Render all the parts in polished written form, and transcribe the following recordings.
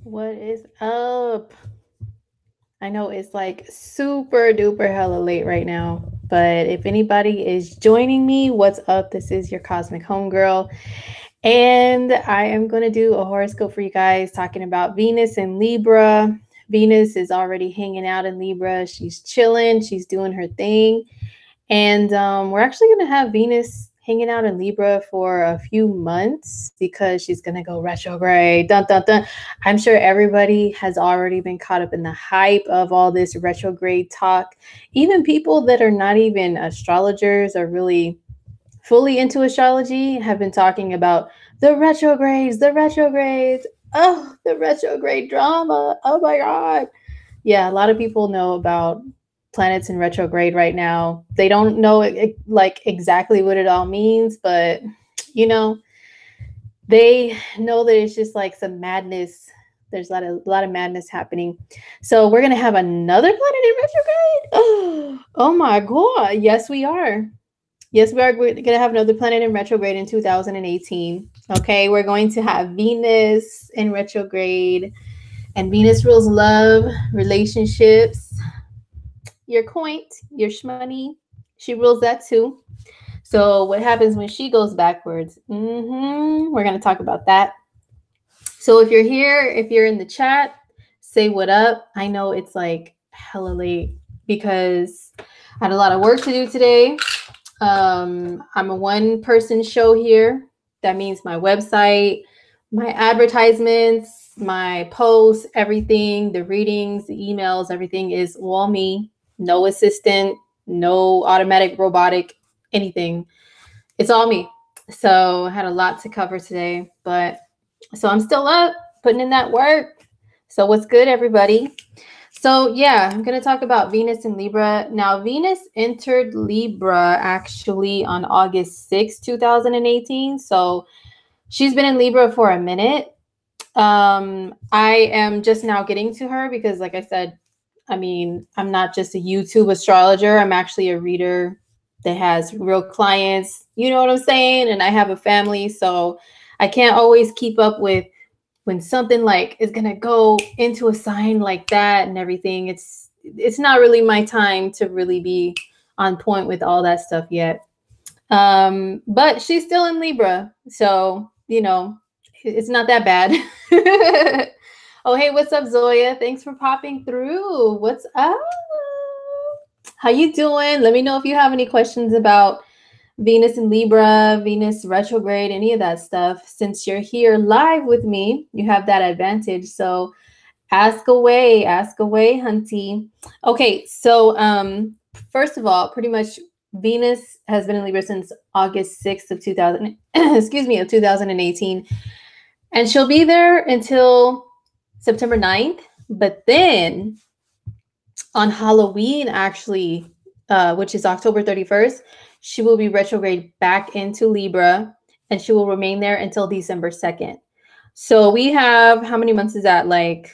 What is up? I know it's like super duper hella late right now, but if anybody is joining me, what's up? This is your Cosmic Homegirl, and I am going to do a horoscope for you guys talking about Venus and Libra. Venus is already hanging out in Libra. She's chilling, she's doing her thing. And we're actually going to have Venus hanging out in Libra for a few months because she's going to go retrograde. Dun, dun, dun. I'm sure everybody has already been caught up in the hype of all this retrograde talk. Even people that are not even astrologers or really fully into astrology have been talking about the retrogrades, the retrogrades. Oh, the retrograde drama. Oh my God. Yeah, a lot of people know about planets in retrograde right now. They don't know like exactly what it all means, but you know, they know that it's just like some madness. There's a lot of madness happening. So we're gonna have another planet in retrograde. Oh my god! Yes, we are. Yes, we are going to have another planet in retrograde in 2018. Okay, we're going to have Venus in retrograde, and Venus rules love, relationships, your coin, your shmoney. She rules that too. So, what happens when she goes backwards? We're going to talk about that. So, if you're here, if you're in the chat, say what up. I know it's like hella late because I had a lot of work to do today. I'm a one person show here. That means my website, my advertisements, my posts, everything, the readings, the emails, everything is all me. No assistant, no automatic, robotic, anything. It's all me. So I had a lot to cover today, but so I'm still up putting in that work. So what's good, everybody? So yeah, I'm going to talk about Venus and Libra. Now, Venus entered Libra actually on August 6, 2018. So she's been in Libra for a minute. I am just now getting to her because, like I said, I mean, I'm not just a YouTube astrologer. I'm actually a reader that has real clients. You know what I'm saying? And I have a family. So I can't always keep up with when something like is gonna go into a sign like that and everything. It's not really my time to really be on point with all that stuff yet. But she's still in Libra, so you know it's not that bad. Oh, hey, what's up, Zoya? Thanks for popping through. What's up? How you doing? Let me know if you have any questions about Venus in Libra, Venus retrograde, any of that stuff. Since you're here live with me, you have that advantage. So ask away, hunty. Okay, so first of all, pretty much Venus has been in Libra since August 6th of 2000, excuse me, of 2018. And she'll be there until September 9th. But then on Halloween, actually, which is October 31st, she will be retrograde back into Libra, and she will remain there until December 2nd. So we have, how many months is that? Like,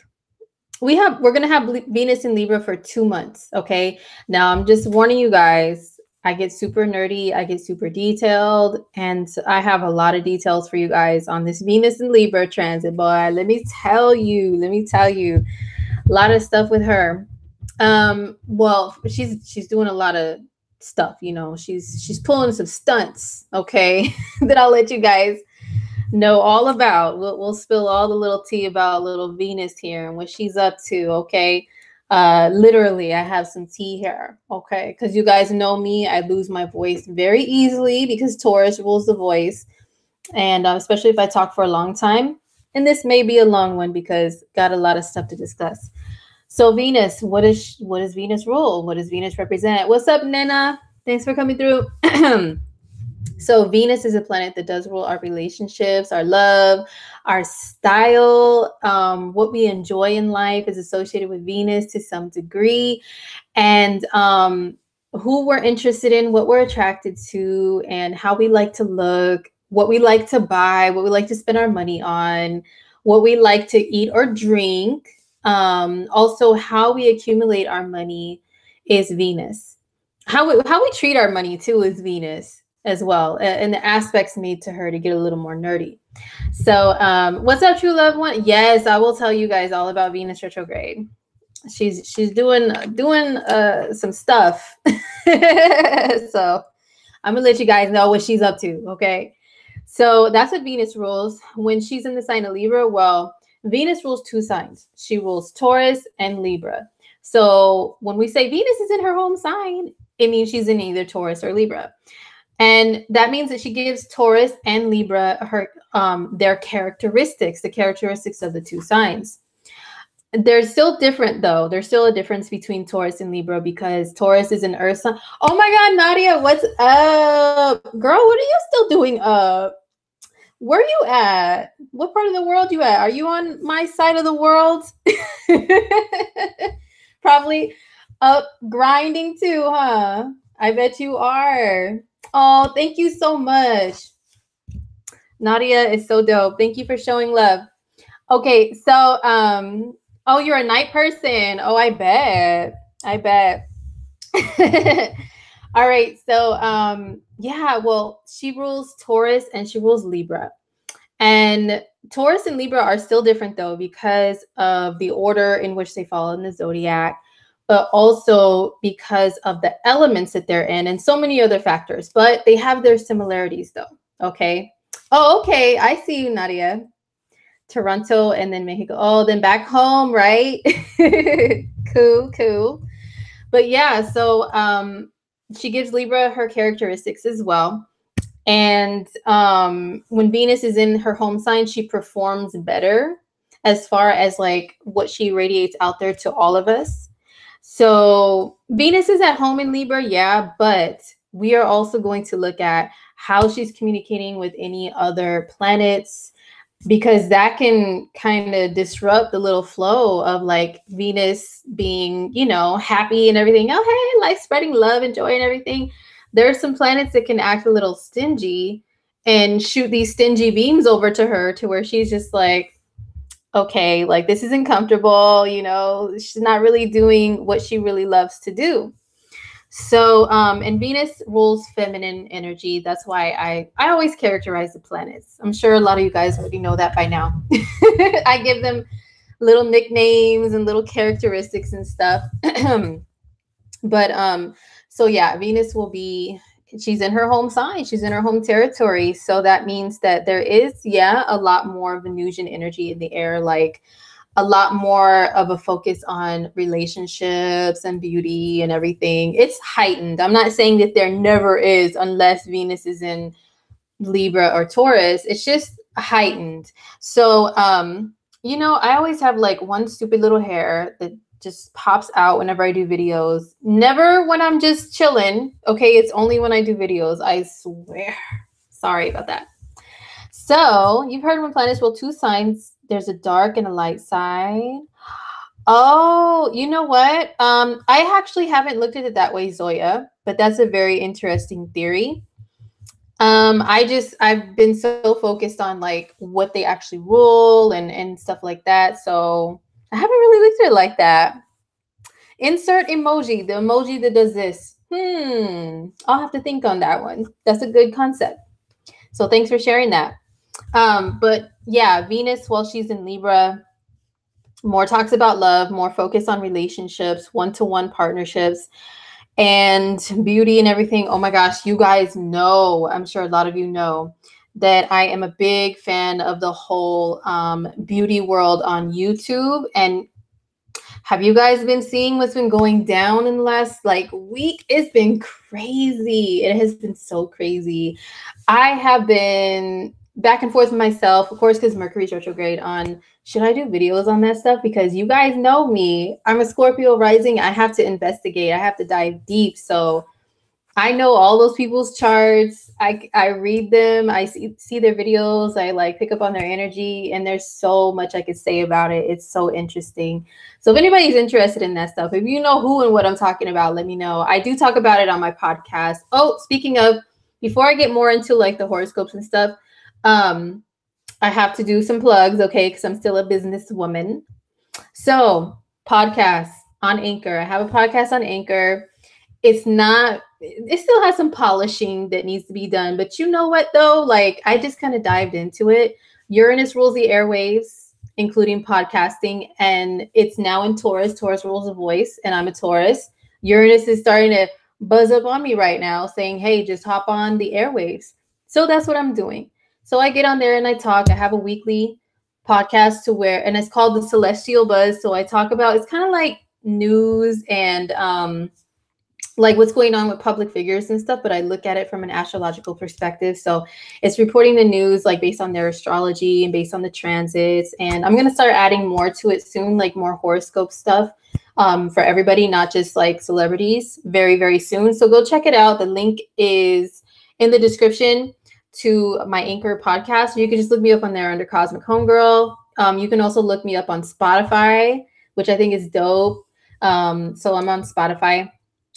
we're going to have Venus in Libra for 2 months. Okay. Now I'm just warning you guys, I get super nerdy. I get super detailed, and I have a lot of details for you guys on this Venus and Libra transit, boy. Let me tell you, a lot of stuff with her. Well, she's doing a lot of stuff, you know. She's pulling some stunts, okay, that I'll let you guys know all about. We'll spill all the little tea about little Venus here and what she's up to, okay? Literally, I have some tea here, okay? Because you guys know me, I lose my voice very easily because Taurus rules the voice, and especially if I talk for a long time. And this may be a long one because got a lot of stuff to discuss. So Venus, what does Venus rule? What does Venus represent? What's up, Nena? Thanks for coming through. So Venus is a planet that does rule our relationships, our love, our style. What we enjoy in life is associated with Venus to some degree. And who we're interested in, what we're attracted to, and how we like to look, what we like to buy, what we like to spend our money on, what we like to eat or drink. Also, how we accumulate our money is Venus. How we treat our money too is Venus. as well, and the aspects made to her to get a little more nerdy. So what's up, true loved one? Yes, I will tell you guys all about Venus retrograde. She's doing some stuff. So I'm gonna let you guys know what she's up to. Okay, so that's what Venus rules when she's in the sign of Libra. Well, Venus rules two signs. She rules Taurus and Libra. So when we say Venus is in her home sign, it means she's in either Taurus or Libra. And that means that she gives Taurus and Libra her their characteristics, the characteristics of the two signs. They're still different though. There's still a difference between Taurus and Libra because Taurus is an earth sign. Oh my God, Nadia, what's up? Girl, what are you still doing up? Where are you at? What part of the world you at? Are you on my side of the world? Probably up grinding too, huh? I bet you are. Oh, thank you so much. Nadia is so dope. Thank you for showing love. Okay, so oh, you're a night person. Oh, I bet. All right, so yeah, well, she rules Taurus and she rules Libra. And Taurus and Libra are still different though because of the order in which they fall in the zodiac, but also because of the elements that they're in and so many other factors. But they have their similarities though. Okay. Oh, okay. I see you, Nadia. Toronto and then Mexico. Oh, then back home, right? Cool. But yeah, so she gives Libra her characteristics as well. And when Venus is in her home sign, she performs better as far as like what she radiates out there to all of us. So Venus is at home in Libra, yeah, but we are also going to look at how she's communicating with any other planets, because that can kind of disrupt the little flow of like Venus being, you know, happy and everything. Oh, hey, like spreading love and joy and everything. There are some planets that can act a little stingy and shoot these stingy beams over to her to where she's just like, okay, like this isn't comfortable, you know, she's not really doing what she really loves to do. So, and Venus rules feminine energy. That's why I always characterize the planets. I'm sure a lot of you guys already know that by now. I give them little nicknames and little characteristics and stuff. But so yeah, Venus will be, she's in her home sign. She's in her home territory. So that means that there is, yeah, a lot more Venusian energy in the air, like a lot more of a focus on relationships and beauty and everything. It's heightened. I'm not saying that there never is unless Venus is in Libra or Taurus. It's just heightened. So, you know, I always have like one stupid little hair that just pops out whenever I do videos. Never when I'm just chilling. Okay, it's only when I do videos. I swear. Sorry about that. So you've heard when planets rule two signs, there's a dark and a light side. Oh, you know what? I actually haven't looked at it that way, Zoya, but that's a very interesting theory. I've been so focused on like what they actually rule and stuff like that. So I haven't really looked at it like that. Insert emoji, the emoji that does this. I'll have to think on that one. That's a good concept. So thanks for sharing that. But yeah, Venus, while she's in Libra, more talks about love, more focus on relationships, one-to-one partnerships, and beauty and everything. Oh my gosh, you guys know, I'm sure a lot of you know that I am a big fan of the whole beauty world on YouTube. And have you guys been seeing what's been going down in the last like week? It's been crazy. It has been so crazy. I have been back and forth with myself, of course, because Mercury's retrograde on, should I do videos on that stuff? Because you guys know me. I'm a Scorpio rising. I have to investigate. I have to dive deep. So I know all those people's charts. I read them. I see their videos. I like pick up on their energy. And there's so much I could say about it. It's so interesting. So if anybody's interested in that stuff, if you know who and what I'm talking about, let me know. I do talk about it on my podcast. Oh, speaking of, before I get more into like the horoscopes and stuff, I have to do some plugs, okay, because I'm still a businesswoman. So, podcast on Anchor. I have a podcast on Anchor. It's not it still has some polishing that needs to be done. But you know what, though? Like, I just kind of dived into it. Uranus rules the airwaves, including podcasting, and it's now in Taurus. Taurus rules the voice, and I'm a Taurus. Uranus is starting to buzz up on me right now saying, hey, just hop on the airwaves. So that's what I'm doing. So I get on there and I talk. I have a weekly podcast to where, and it's called the Celestial Buzz. So I talk about, it's kind of like news and like what's going on with public figures and stuff, but I look at it from an astrological perspective. So it's reporting the news like based on their astrology and based on the transits. And I'm going to start adding more to it soon, like more horoscope stuff for everybody, not just like celebrities, very, very soon. So go check it out. The link is in the description to my Anchor podcast. You can just look me up on there under Cosmic Homegirl. You can also look me up on Spotify, which I think is dope. So I'm on Spotify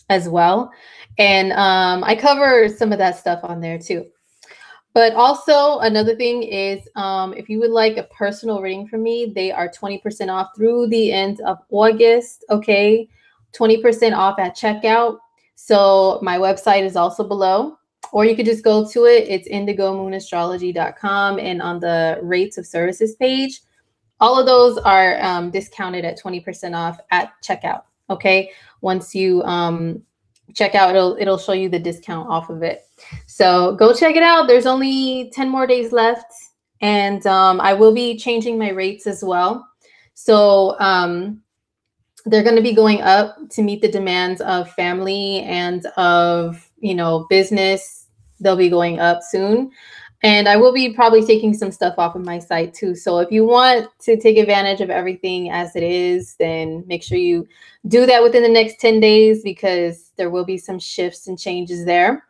as well. And I cover some of that stuff on there too. But also another thing is if you would like a personal reading from me, they are 20% off through the end of August. Okay. 20% off at checkout. So my website is also below, or you could just go to it. It's indigomoon.astrology.com, and on the rates of services page, all of those are discounted at 20% off at checkout. Okay. Once you check out, it'll show you the discount off of it. So go check it out. There's only 10 more days left. And I will be changing my rates as well. So they're going to be going up to meet the demands of family and of, you know, business. They'll be going up soon. And I will be probably taking some stuff off of my site too. So if you want to take advantage of everything as it is, then make sure you do that within the next 10 days, because there will be some shifts and changes there.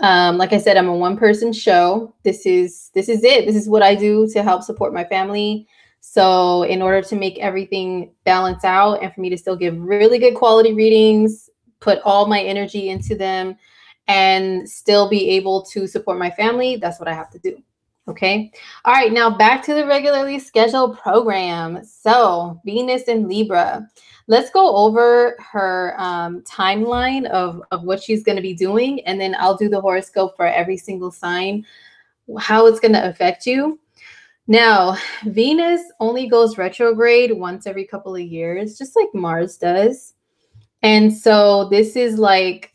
Like I said, I'm a one-person show. This is it. This is what I do to help support my family. So in order to make everything balance out and for me to still give really good quality readings, put all my energy into them, and still be able to support my family, that's what I have to do. Okay. All right. Now back to the regularly scheduled program. So Venus in Libra. Let's go over her timeline of what she's going to be doing. And then I'll do the horoscope for every single sign, how it's going to affect you. Now, Venus only goes retrograde once every couple of years, just like Mars does. And so this is like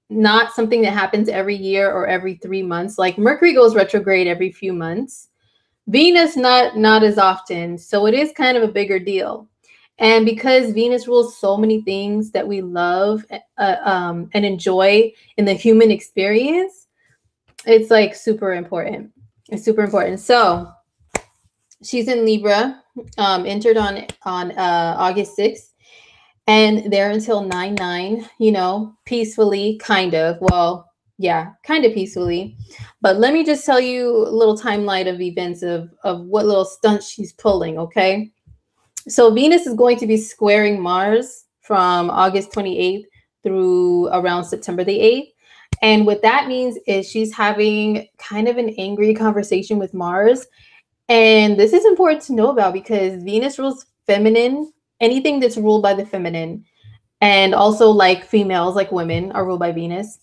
not something that happens every year or every 3 months. Like Mercury goes retrograde every few months. Venus, not as often. So it is kind of a bigger deal. And because Venus rules so many things that we love and enjoy in the human experience, it's like super important. It's super important. So she's in Libra, entered on August 6th. And there until 9/9, you know, peacefully, kind of. Well, yeah, kind of peacefully. But let me just tell you a little timeline of events of what little stunts she's pulling, okay? So Venus is going to be squaring Mars from August 28th through around September the 8th. And what that means is she's having kind of an angry conversation with Mars. And this is important to know about because Venus rules feminine. Anything that's ruled by the feminine, and also like females, like women, are ruled by Venus.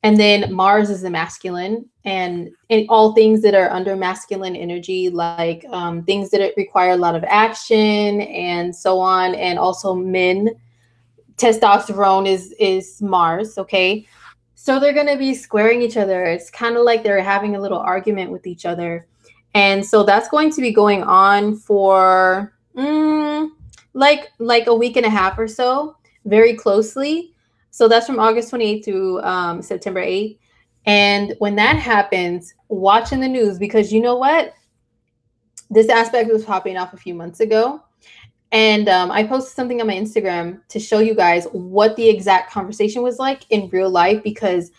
And then Mars is the masculine, and all things that are under masculine energy, like things that require a lot of action and so on. And also men, testosterone is Mars. Okay. So they're going to be squaring each other. It's kind of like they're having a little argument with each other. And so that's going to be going on for like a week and a half or so, very closely. So that's from August 28th through September 8th. And when that happens, watching the news, because you know what? This aspect was popping off a few months ago. And I posted something on my Instagram to show you guys what the exact conversation was like in real life, because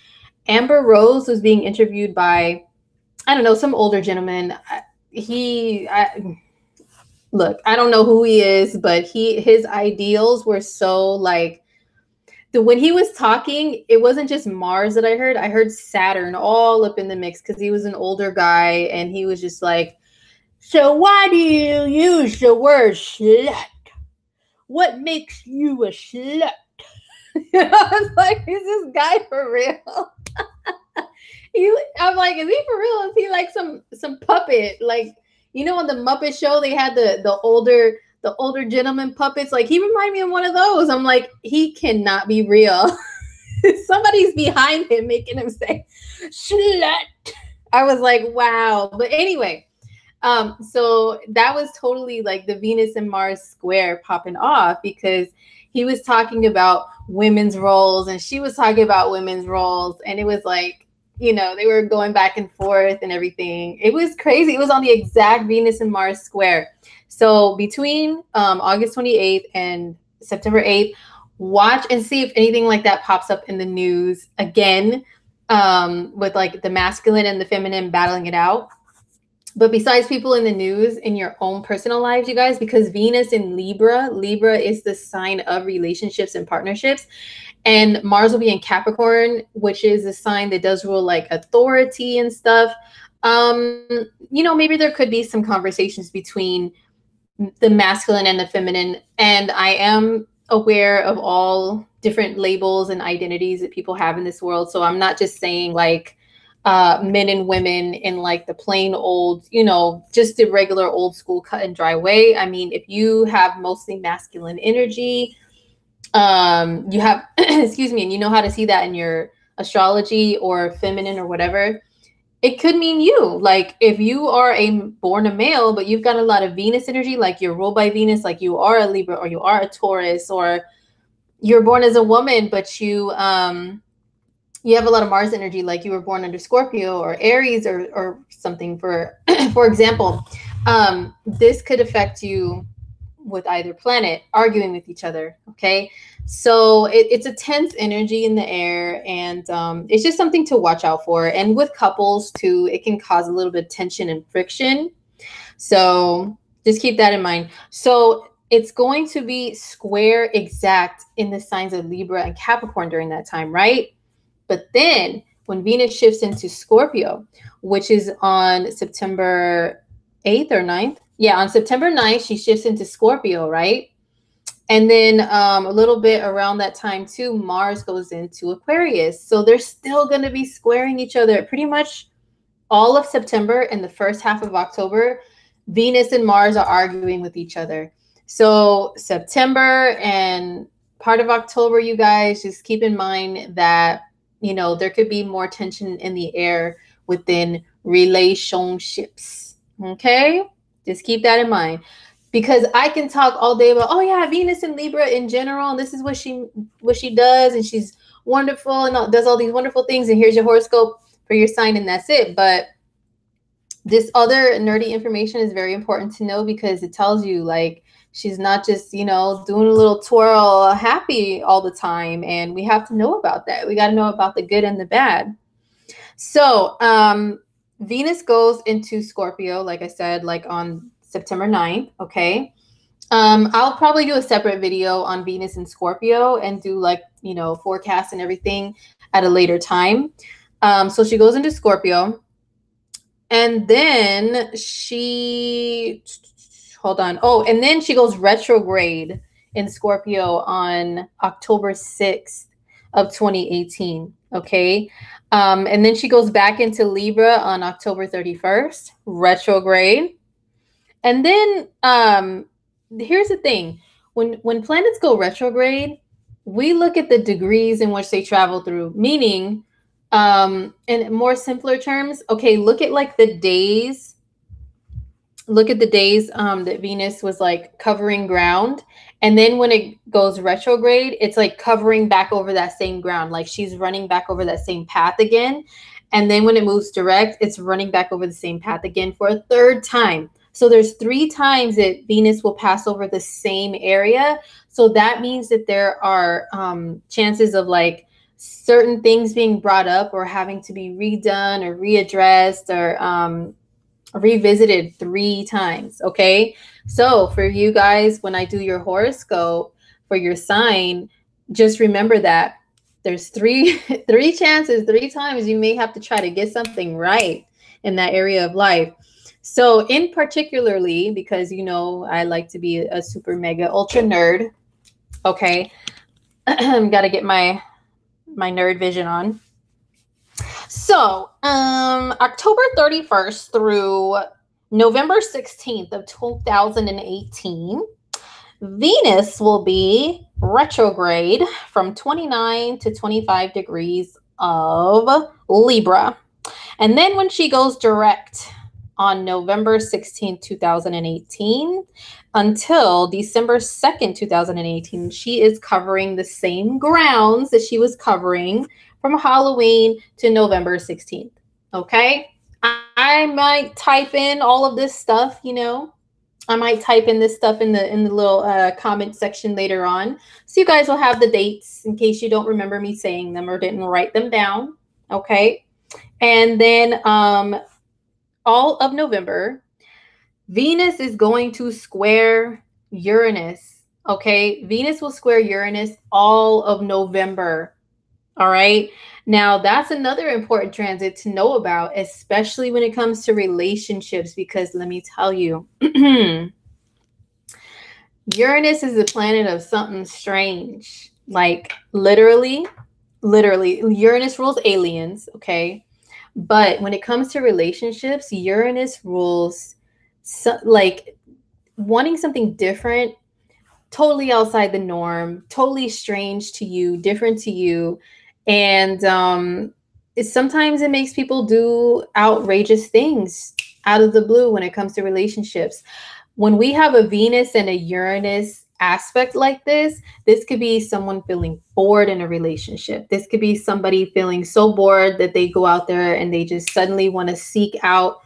Amber Rose was being interviewed by, I don't know, some older gentleman. Look, I don't know who he is, but his ideals were so like, when he was talking, it wasn't just Mars that I heard Saturn all up in the mix, because he was an older guy and he was just like, so why do you use the word slut? What makes you a slut? I was like, is this guy for real? I'm like, is he for real? Is he like some puppet? Like, you know, on the Muppet Show, they had the older gentleman puppets. Like, he reminded me of one of those. I'm like, he cannot be real. Somebody's behind him making him say slut. I was like, wow. But anyway, so that was totally like the Venus and Mars square popping off, because he was talking about women's roles and she was talking about women's roles, and it was like, you know, they were going back and forth and everything. It was crazy. It was on the exact Venus and Mars square. So between August 28th and September 8th, watch and see if anything like that pops up in the news again, with like the masculine and the feminine battling it out. But besides people in the news, in your own personal lives, you guys, because Venus in Libra is the sign of relationships and partnerships. And Mars will be in Capricorn, which is a sign that does rule like authority and stuff. You know, maybe there could be some conversations between the masculine and the feminine. And I am aware of all different labels and identities that people have in this world. So I'm not just saying like men and women in like the plain old, you know, just the regular old school cut and dry way. I mean, if you have mostly masculine energy, you have, excuse me, and you know how to see that in your astrology or feminine or whatever, it could mean you. Like if you are born a male, but you've got a lot of Venus energy, like you're ruled by Venus, like you are a Libra or you are a Taurus, or you're born as a woman, but you have a lot of Mars energy, like you were born under Scorpio or Aries or something, for example, this could affect you with either planet arguing with each other. Okay. So it's a tense energy in the air, and it's just something to watch out for. And with couples too, it can cause a little bit of tension and friction. So just keep that in mind. So it's going to be square exact in the signs of Libra and Capricorn during that time, right? But then when Venus shifts into Scorpio, which is on September 8th or 9th. Yeah, on September 9th, she shifts into Scorpio, right? And then a little bit around that time too, Mars goes into Aquarius. So they're still going to be squaring each other pretty much all of September and the first half of October. Venus and Mars are arguing with each other. So September and part of October, you guys, just keep in mind that, you know, there could be more tension in the air within relationships. Okay? Just keep that in mind. Because I can talk all day about, oh yeah, Venus and Libra in general, and this is what she does, and she's wonderful and does all these wonderful things, and here's your horoscope for your sign, and that's it. But this other nerdy information is very important to know, because it tells you like she's not just, you know, doing a little twirl happy all the time, and we have to know about that. We got to know about the good and the bad. So Venus goes into Scorpio, like I said, like on September 9th. Okay. I'll probably do a separate video on Venus and Scorpio and do like, you know, forecasts and everything at a later time. So she goes into Scorpio, and then hold on. Oh, and then she goes retrograde in Scorpio on October 6th of 2018. Okay. And then she goes back into Libra on October 31st, retrograde. And then here's the thing. When planets go retrograde, we look at the degrees in which they travel through, meaning in more simpler terms, okay, look at like the days. Look at the days that Venus was like covering ground. And then when it goes retrograde, it's like covering back over that same ground. Like she's running back over that same path again. And then when it moves direct, it's running back over the same path again for a third time. So there's 3 times that Venus will pass over the same area. So that means that there are chances of like certain things being brought up or having to be redone or readdressed or revisited 3 times. Okay. So for you guys, when I do your horoscope for your sign, just remember that there's three chances, 3 times you may have to try to get something right in that area of life. So in particularly, because, you know, I like to be a super mega ultra nerd. Okay. Got to get my nerd vision on. So, October 31st through November 16th of 2018, Venus will be retrograde from 29 to 25 degrees of Libra. And then when she goes direct on November 16th, 2018, until December 2nd, 2018, she is covering the same grounds that she was covering from Halloween to November 16th. Okay? I might type in all of this stuff, you know. I might type in this stuff in the little comment section later on. So you guys will have the dates in case you don't remember me saying them or didn't write them down. Okay? And then all of November, Venus is going to square Uranus. Okay? Venus will square Uranus all of November. All right? Now, that's another important transit to know about, especially when it comes to relationships, because let me tell you, Uranus is the planet of something strange. Like literally, Uranus rules aliens, okay? But when it comes to relationships, Uranus rules like wanting something different, totally outside the norm, totally strange to you, different to you. And sometimes it makes people do outrageous things out of the blue when it comes to relationships. When we have a Venus and a Uranus aspect like this could be someone feeling bored in a relationship. This could be somebody feeling so bored that they go out there and they just suddenly want to seek out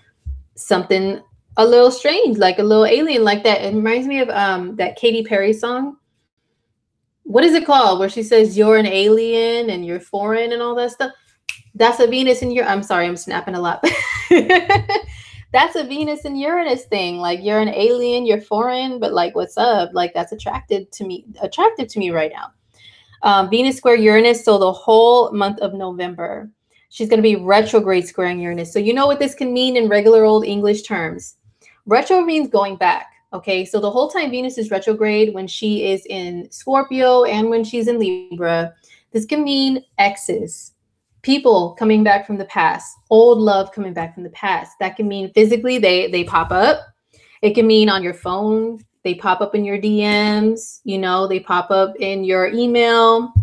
something a little strange, like a little alien like that. It reminds me of that Katy Perry song. What is it called? Where she says you're an alien and you're foreign and all that stuff. That's a Venus and I'm sorry, I'm snapping a lot. That's a Venus and Uranus thing. Like you're an alien, you're foreign, but like what's up? Like that's attractive to me right now. Venus square Uranus, so the whole month of November. She's going to be retrograde squaring Uranus. So you know what this can mean in regular old English terms. Retro means going back. Okay, so the whole time Venus is retrograde, when she is in Scorpio and when she's in Libra, this can mean exes, people coming back from the past, old love coming back from the past. That can mean physically they pop up. It can mean on your phone, they pop up in your DMs, you know, they pop up in your email.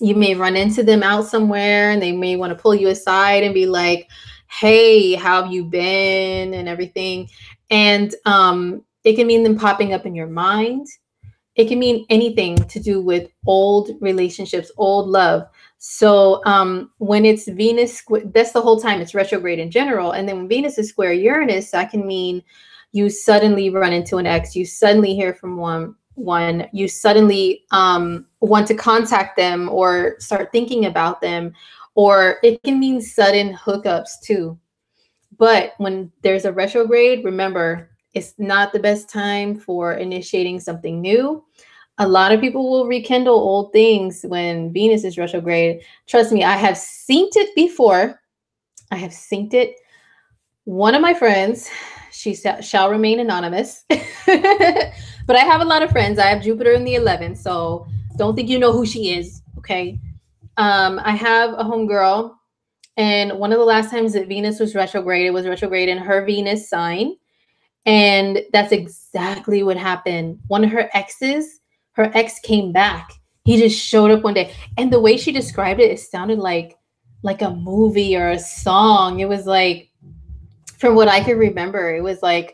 You may run into them out somewhere and they may want to pull you aside and be like, hey, how have you been and everything. And it can mean them popping up in your mind. It can mean anything to do with old relationships, old love. So when it's Venus, that's the whole time it's retrograde in general. And then when Venus is square Uranus, that can mean you suddenly run into an ex. You suddenly hear from one. You suddenly want to contact them or start thinking about them. Or it can mean sudden hookups too. But when there's a retrograde, remember, it's not the best time for initiating something new. A lot of people will rekindle old things when Venus is retrograde. Trust me, I have seen it before. I have seen it. One of my friends, she shall remain anonymous, but I have a lot of friends. I have Jupiter in the 11th, so don't think you know who she is, okay? I have a homegirl, and one of the last times that Venus was retrograde, it was retrograde in her Venus sign. And that's exactly what happened. One of her exes, her ex came back. He just showed up one day. And the way she described it, it sounded like a movie or a song. It was like, from what I could remember, it was, I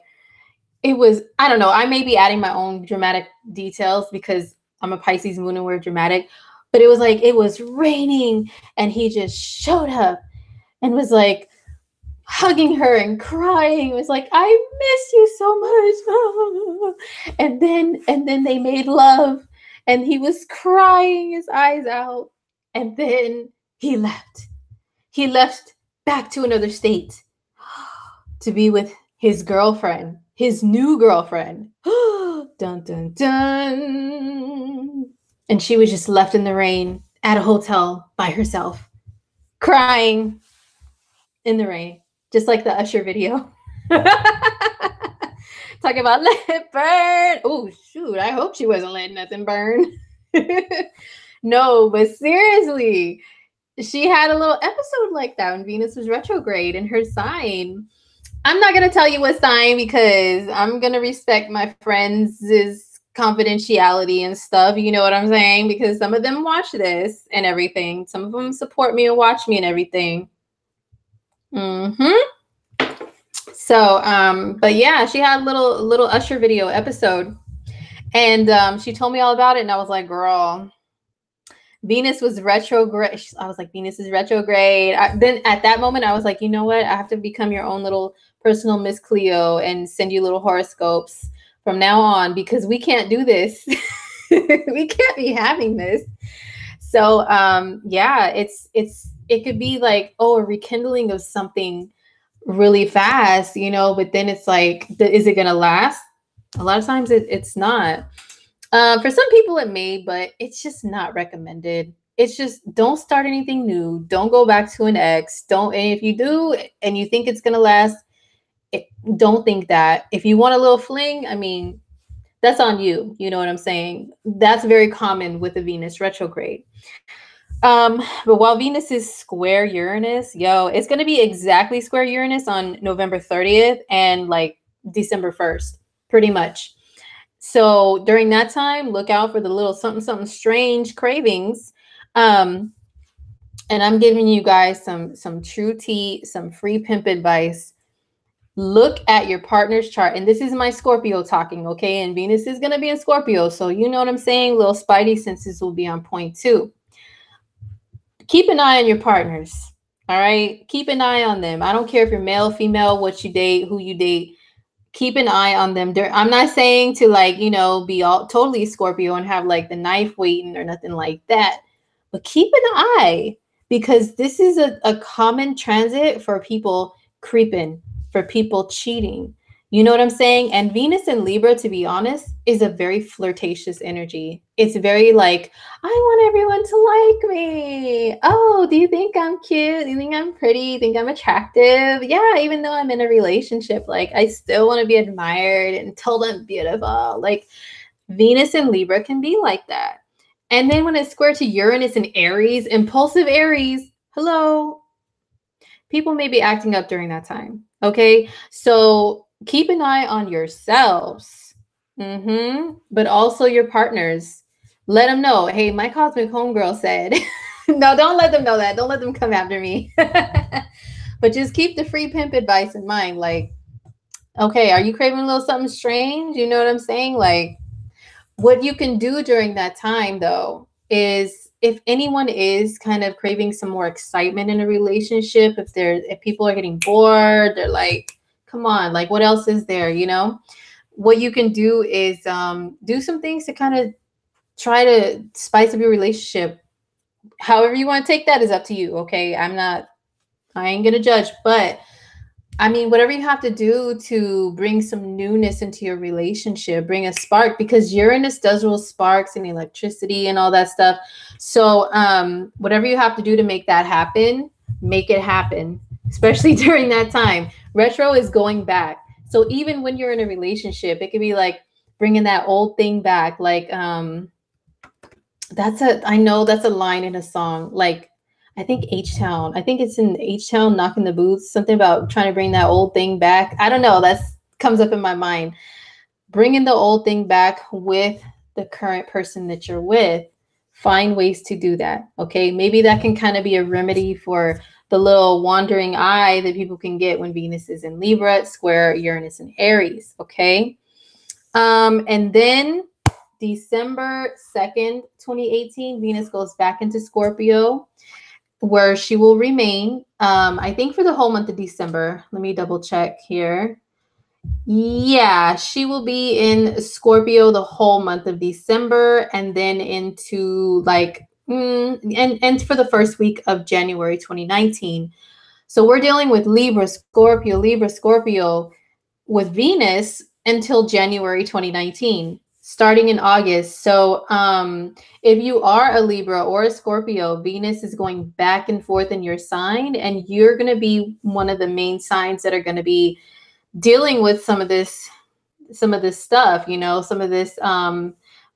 don't know. I may be adding my own dramatic details because I'm a Pisces moon and we're dramatic. But it was like, it was raining and he just showed up and was like, hugging her and crying. It was like, I miss you so much. And then they made love and he was crying his eyes out. And then he left. He left back to another state to be with his girlfriend, his new girlfriend. Dun, dun, dun. And she was just left in the rain at a hotel by herself, crying in the rain. Just like the Usher video. Talking about let it burn. Oh, shoot. I hope she wasn't letting nothing burn. No, but seriously, she had a little episode like that when Venus was retrograde in her sign. I'm not going to tell you what sign because I'm going to respect my friends' confidentiality and stuff. You know what I'm saying? Because some of them watch this and everything. Some of them support me and watch me and everything. So, but yeah, she had a little Usher video episode, and she told me all about it, and I was like, girl, Venus was retrograde. I was like, Venus is retrograde. Then at that moment, I was like, you know what? I have to become your own little personal Miss Cleo and send you little horoscopes from now on because we can't do this. We can't be having this. So yeah, it could be like, oh, a rekindling of something really fast, you know, but then it's like, is it gonna last? A lot of times it's not. For some people it may, but it's just not recommended. It's just don't start anything new. Don't go back to an ex. Don't, and if you do and you think it's gonna last, don't think that. If you want a little fling, I mean, that's on you. You know what I'm saying? That's very common with the Venus retrograde. But while Venus is square Uranus, yo, it's gonna be exactly square Uranus on November 30th and like December 1st, pretty much. So during that time, look out for the little something strange cravings. And I'm giving you guys some true tea, some free pimp advice. Look at your partner's chart, and this is my Scorpio talking, okay? And Venus is gonna be in Scorpio, so you know what I'm saying. Little spidey senses will be on point too. Keep an eye on your partners. All right, keep an eye on them. I don't care if you're male, female, what you date, who you date. Keep an eye on them. I'm not saying to like, you know, be all totally Scorpio and have like the knife waiting or nothing like that. But keep an eye because this is a common transit for people creeping, for people cheating. You know what I'm saying? And Venus in Libra, to be honest, is a very flirtatious energy. It's very like, I want everyone to like me. Oh, do you think I'm cute? Do you think I'm pretty? Do you think I'm attractive? Yeah, even though I'm in a relationship, like I still want to be admired and told I'm beautiful. Like Venus in Libra can be like that. And then when it's square to Uranus and Aries, impulsive Aries, hello, people may be acting up during that time. Okay. So keep an eye on yourselves, but also your partners. Let them know, hey, my cosmic homegirl said, no, don't let them know that. Don't let them come after me. But just keep the free pimp advice in mind. Like, okay, are you craving a little something strange? You know what I'm saying? Like, what you can do during that time, though, is if anyone is kind of craving some more excitement in a relationship, if people are getting bored, they're like, come on, like what else is there, you know? What you can do is do some things to kind of try to spice up your relationship. However you want to take that is up to you, okay? I ain't gonna judge, but I mean, whatever you have to do to bring some newness into your relationship, bring a spark, because Uranus does rule sparks and electricity and all that stuff. So whatever you have to do to make that happen, make it happen, especially during that time. Retro is going back. So even when you're in a relationship, it could be like bringing that old thing back. Like I know that's a line in a song. Like, I think H-Town. I think it's in H-Town, Knocking the Boots. Something about trying to bring that old thing back. I don't know. That's comes up in my mind. Bringing the old thing back with the current person that you're with. Find ways to do that. Okay. Maybe that can kind of be a remedy for the little wandering eye that people can get when Venus is in Libra, square Uranus and Aries. Okay. And then December 2nd, 2018, Venus goes back into Scorpio, where she will remain, I think for the whole month of December. Let me double check here. Yeah, she will be in Scorpio the whole month of December and then into like, and for the first week of January 2019. So we're dealing with Libra, Scorpio with Venus until January 2019. Starting in August. So if you are a Libra or a Scorpio, Venus is going back and forth in your sign, and you're going to be one of the main signs that are going to be dealing with some of this stuff, you know, some of this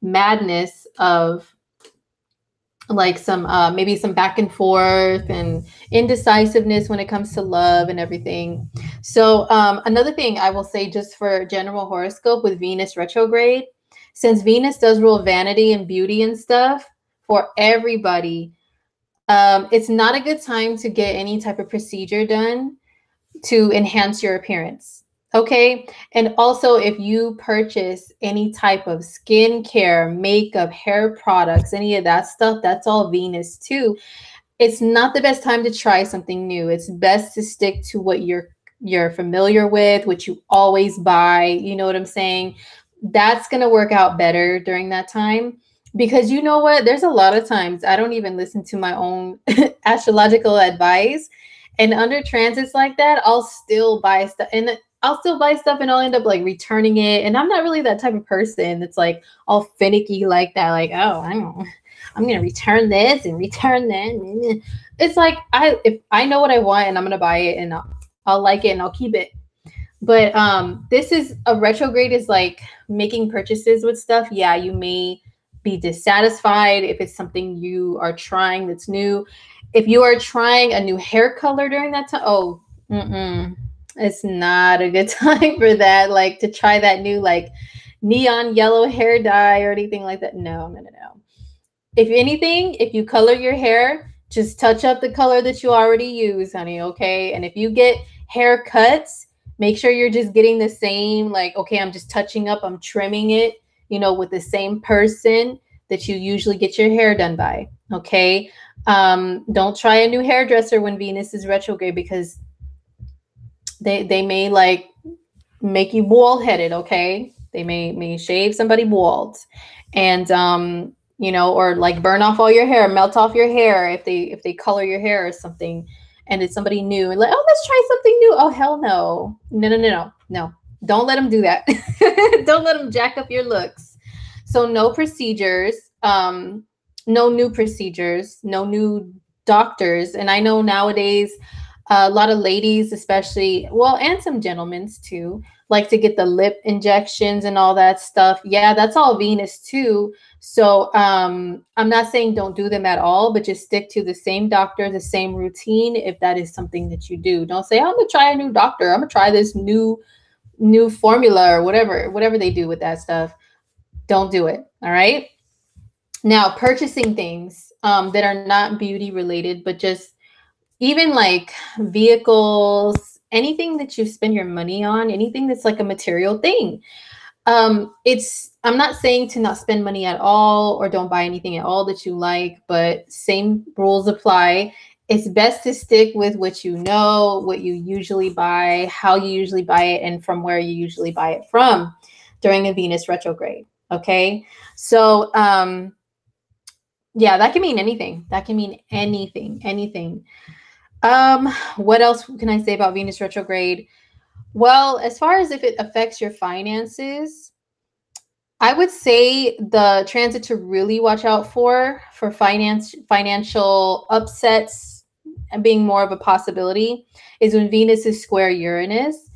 madness of like some maybe some back and forth and indecisiveness when it comes to love and everything. So another thing I will say, just for general horoscope with Venus retrograde, since Venus does rule vanity and beauty and stuff for everybody, it's not a good time to get any type of procedure done to enhance your appearance. Okay. And also, if you purchase any type of skincare, makeup, hair products, any of that stuff, that's all Venus too. It's not the best time to try something new. It's best to stick to what you're familiar with, what you always buy. You know what I'm saying? That's going to work out better during that time. Because you know what? There's a lot of times I don't even listen to my own astrological advice. And under transits like that, I'll still buy stuff. And I'll still buy stuff and I'll end up like returning it. And I'm not really that type of person that's like all finicky like that. Like, oh, I'm going to return this and return that. It's like, if I know what I want and I'm going to buy it and I'll like it and I'll keep it. But this is a retrograde, is like making purchases with stuff. Yeah, you may be dissatisfied if it's something you are trying that's new. If you are trying a new hair color during that time, it's not a good time for that. Like to try that new like neon yellow hair dye or anything like that. No. If anything, if you color your hair, just touch up the color that you already use, honey. Okay. And if you get haircuts, make sure you're just getting the same, like, okay, I'm just touching up, I'm trimming it, with the same person that you usually get your hair done by. Okay. Don't try a new hairdresser when Venus is retrograde, because they may like make you bald headed. Okay. They may shave somebody bald and, or like burn off all your hair, melt off your hair if they color your hair or something, and it's somebody new and like, oh, let's try something new. Oh, hell no. No. Don't let them do that. Don't let them jack up your looks. So no procedures, no new procedures, no new doctors. And I know nowadays a lot of ladies, especially, well, and some gentlemen too, like to get the lip injections and all that stuff. Yeah, that's all Venus too. So I'm not saying don't do them at all, but just stick to the same doctor, the same routine, if that is something that you do. Don't say, I'm gonna try a new doctor, I'm gonna try this new formula or whatever they do with that stuff. Don't do it. All right. Now, purchasing things that are not beauty related, but just even like vehicles, anything that you spend your money on, anything that's like a material thing. I'm not saying to not spend money at all or don't buy anything at all that you like, but same rules apply. It's best to stick with what you know, what you usually buy, how you usually buy it, and from where you usually buy it from during a Venus retrograde. Okay. So, yeah, that can mean anything. That can mean anything. What else can I say about Venus retrograde? Well, as far as if it affects your finances, I would say the transit to really watch out for financial upsets and being more of a possibility is when Venus is square Uranus,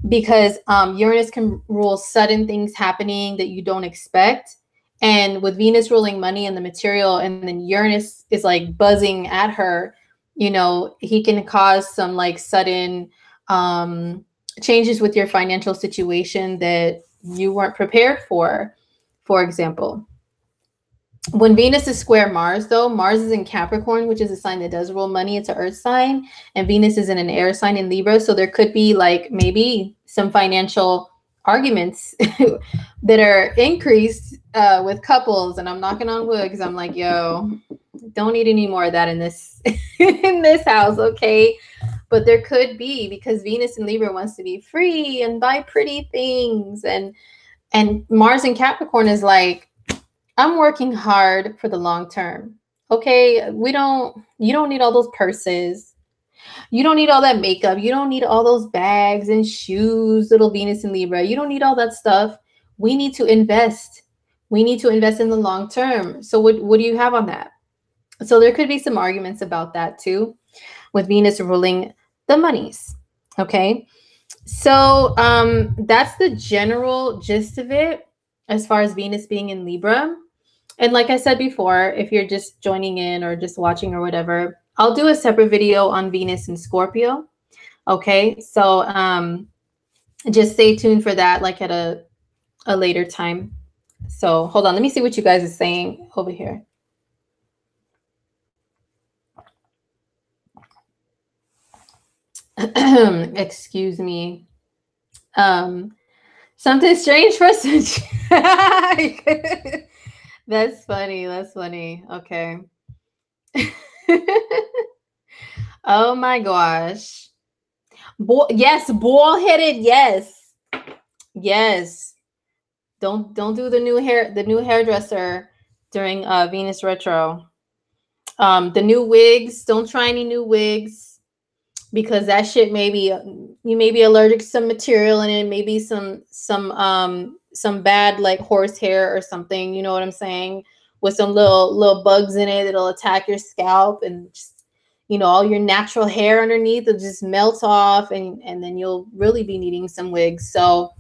because Uranus can rule sudden things happening that you don't expect. And with Venus ruling money and the material, and then Uranus is like buzzing at her, he can cause some like sudden changes with your financial situation that you weren't prepared for. For example, when Venus is square Mars, though, Mars is in Capricorn, which is a sign that does rule money. It's an earth sign, and Venus is in an air sign in Libra. So there could be like maybe some financial arguments that are increased with couples. And I'm knocking on wood because I'm like, yo, don't need any more of that in this in this house, okay? But there could be, because Venus in Libra wants to be free and buy pretty things, and Mars in Capricorn is like, I'm working hard for the long term. Okay, you don't need all those purses. You don't need all that makeup. You don't need all those bags and shoes, little Venus and Libra. You don't need all that stuff. We need to invest. We need to invest in the long term. So what do you have on that? So there could be some arguments about that too, with Venus ruling the monies. Okay. So that's the general gist of it as far as Venus being in Libra. And like I said before, if you're just joining in or just watching or whatever, I'll do a separate video on Venus and Scorpio. Okay, so just stay tuned for that, like at a later time. So hold on, let me see what you guys are saying over here. Excuse me. Something strange for us. That's funny. That's funny. Okay. Oh my gosh. Yes, ball-headed. Yes. Yes. Don't do the new hairdresser during Venus retro. The new wigs, don't try any new wigs because that shit you may be allergic to some material in it, maybe some bad like horse hair or something, you know what I'm saying? With some little bugs in it, it'll attack your scalp and just, you know, all your natural hair underneath will just melt off and then you'll really be needing some wigs. So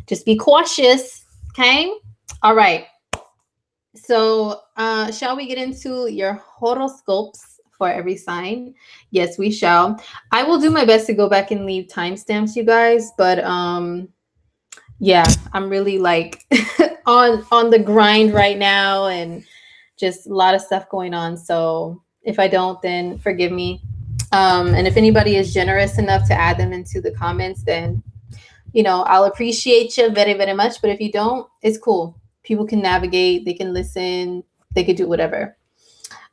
just be cautious, okay? All right. So shall we get into your horoscopes for every sign? Yes, we shall. I will do my best to go back and leave timestamps, you guys, but yeah, I'm really like on the grind right now and just a lot of stuff going on. So if I don't, then forgive me. And if anybody is generous enough to add them into the comments, then you know, I'll appreciate you very, very much. But if you don't, it's cool. People can navigate, they can listen, they could do whatever.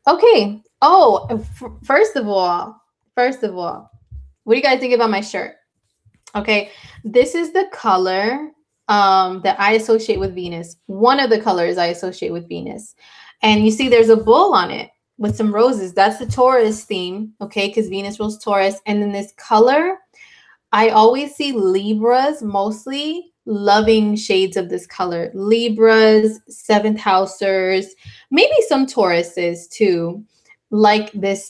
Okay. Oh, first of all, what do you guys think about my shirt? Okay. This is the color that I associate with Venus. One of the colors I associate with Venus. And you see there's a bull on it with some roses. That's the Taurus theme. Okay. Because Venus rules Taurus. And then this color, I always see Libras mostly loving shades of this color. Libras, seventh housers, maybe some Tauruses too. Like this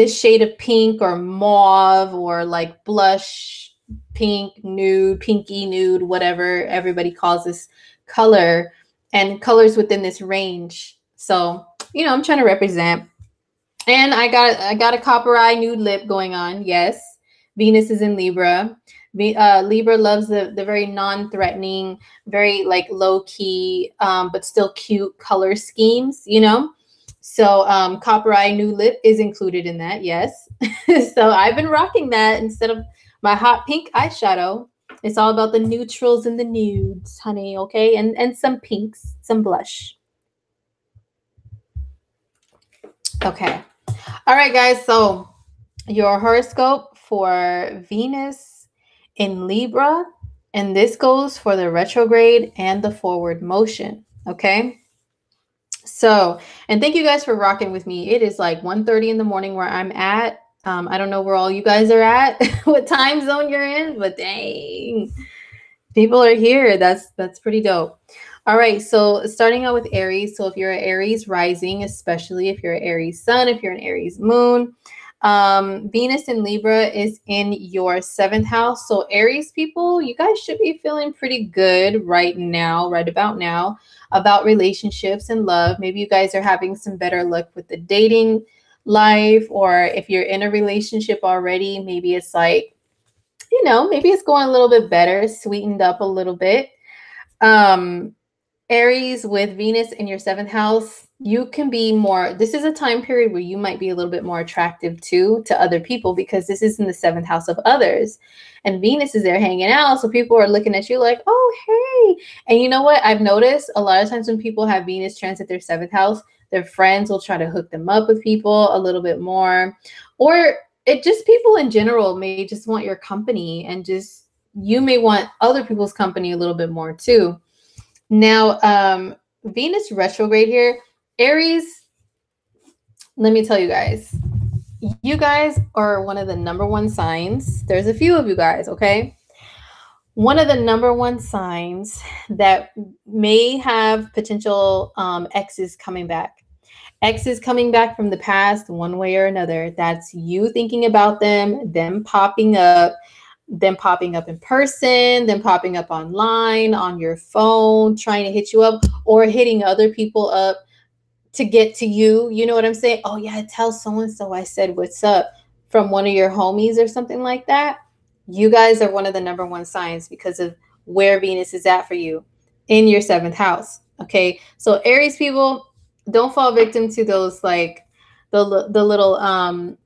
shade of pink or mauve or like blush pink, nude, pinky nude, whatever everybody calls this color, and colors within this range. So, you know, I'm trying to represent. And I got a copper eye nude lip going on. Yes. Venus is in Libra. Libra loves the very non-threatening, very like low-key, but still cute color schemes, you know? So copper eye nude lip is included in that, yes. So I've been rocking that instead of my hot pink eyeshadow. It's all about the neutrals and the nudes, honey, okay? And some pinks, some blush. Okay. All right, guys. So your horoscope for Venus in Libra, and this goes for the retrograde and the forward motion. Okay. So, and thank you guys for rocking with me. It is like 1:30 in the morning where I'm at. I don't know where all you guys are at, what time zone you're in, but dang, people are here. That's pretty dope. All right, so starting out with Aries. So if you're an Aries rising, especially if you're an Aries sun, if you're an Aries moon, Venus in Libra is in your 7th house. So Aries people, you guys should be feeling pretty good right now, right about now, about relationships and love. Maybe you guys are having some better luck with the dating life, or if you're in a relationship already, maybe it's like, you know, maybe it's going a little bit better, sweetened up a little bit. Aries with Venus in your 7th house, you can be more, this is a time period where you might be a little bit more attractive to other people because this is in the 7th house of others. And Venus is there hanging out. So people are looking at you like, oh, hey. And you know what? I've noticed a lot of times when people have Venus transit their 7th house, their friends will try to hook them up with people a little bit more. Or it just people in general may just want your company, and just you may want other people's company a little bit more too. Now, Venus retrograde here, Aries, let me tell you guys are one of the number one signs. There's a few of you guys, okay? One of the number one signs that may have potential exes coming back. Exes coming back from the past one way or another. That's you thinking about them popping up. them popping up in person, them popping up online, on your phone, trying to hit you up, or hitting other people up to get to you. You know what I'm saying? Oh yeah, tell so-and-so I said what's up from one of your homies or something like that. You guys are one of the number one signs because of where Venus is at for you in your 7th house. Okay. So Aries people, don't fall victim to those like the little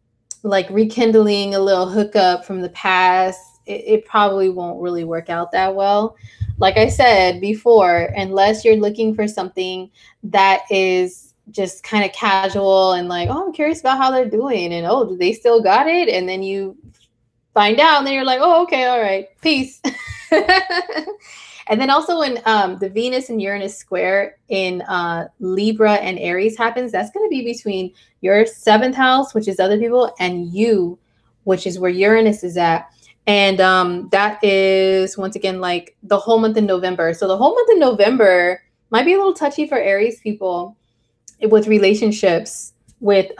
like rekindling a little hookup from the past. It probably won't really work out that well. Like I said before, unless you're looking for something that is just kind of casual and like, oh, I'm curious about how they're doing, and oh, do they still got it? And then you find out, and then you're like, oh, okay, all right, peace. And then also when the Venus and Uranus square in Libra and Aries happens, that's going to be between your 7th house, which is other people, and you, which is where Uranus is at. And that is, once again, like the whole month in November. So the whole month in November might be a little touchy for Aries people with relationships, with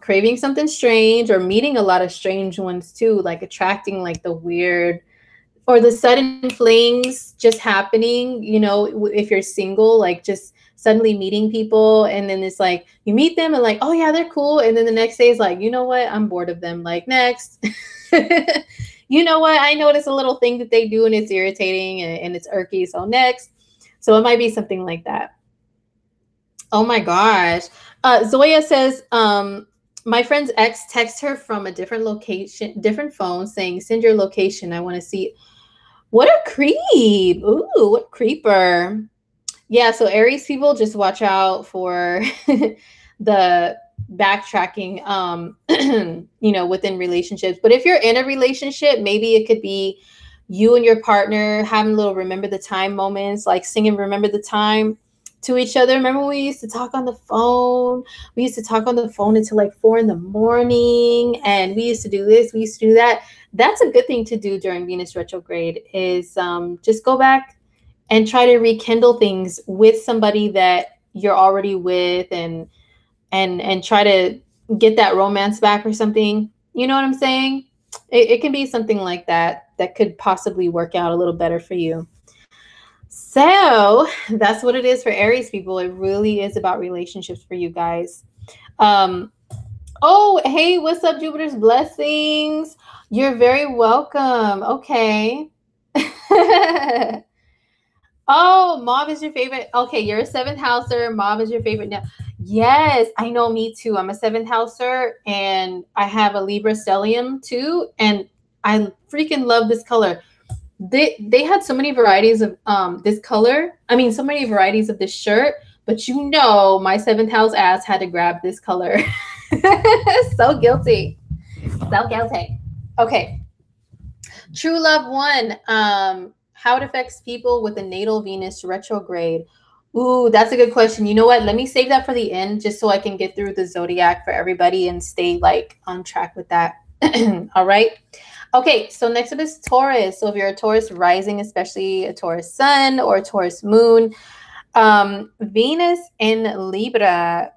craving something strange or meeting a lot of strange ones too, like attracting like the weird or the sudden flings just happening, you know, if you're single, like just suddenly meeting people, and then it's like you meet them and like, oh yeah, they're cool, and then the next day is like, you know what, I'm bored of them, like next. You know what, I notice a little thing that they do and it's irritating and it's irky, so next. So it might be something like that. Oh my gosh. Zoya says, my friend's ex texts her from a different location, different phone, saying, send your location, I want to see. What a creep. Ooh, what a creeper. Yeah, so Aries people, just watch out for the backtracking, you know, within relationships. But if you're in a relationship, maybe it could be you and your partner having little remember the time moments, like singing remember the time to each other. Remember when we used to talk on the phone? We used to talk on the phone until like 4 a.m. and we used to do this, we used to do that. That's a good thing to do during Venus retrograde, is just go back and try to rekindle things with somebody that you're already with, and try to get that romance back or something. You know what I'm saying? It can be something like that that could possibly work out a little better for you. So that's what it is for Aries people. It really is about relationships for you guys. Oh, hey, what's up, Jupiter's blessings? You're very welcome. Okay. Oh, mauve is your favorite. Okay, you're a 7th houser. Mauve is your favorite now. Yes, I know, me too. I'm a 7th houser and I have a Libra stellium too. And I freaking love this color. They had so many varieties of this color. I mean, so many varieties of this shirt, but you know, my 7th house ass had to grab this color. So guilty. So guilty. Okay. True Love 1. How it affects people with a natal Venus retrograde. Ooh, that's a good question. You know what? Let me save that for the end, just so I can get through the zodiac for everybody and stay like on track with that. All right. Okay, so next up is Taurus. So if you're a Taurus rising, especially a Taurus sun or a Taurus moon, Venus in Libra,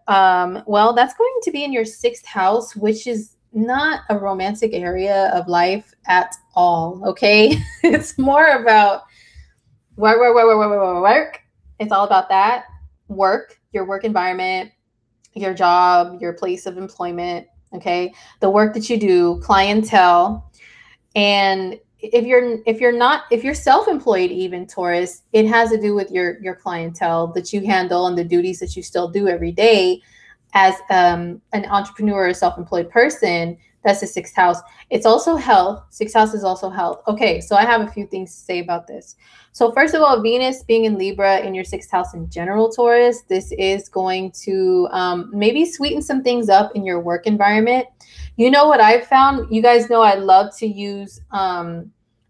well, that's going to be in your 6th house, which is not a romantic area of life at all. Okay. It's more about work. It's all about that work, your work environment, your job, your place of employment. Okay. The work that you do, clientele. And if you're self-employed, even Taurus, it has to do with your clientele that you handle and the duties that you still do every day as an entrepreneur or self-employed person. That's the 6th house. It's also health. 6th house is also health. Okay, so I have a few things to say about this. So first of all, Venus being in Libra in your 6th house in general, Taurus, this is going to maybe sweeten some things up in your work environment. You know what I've found? You guys know I love to use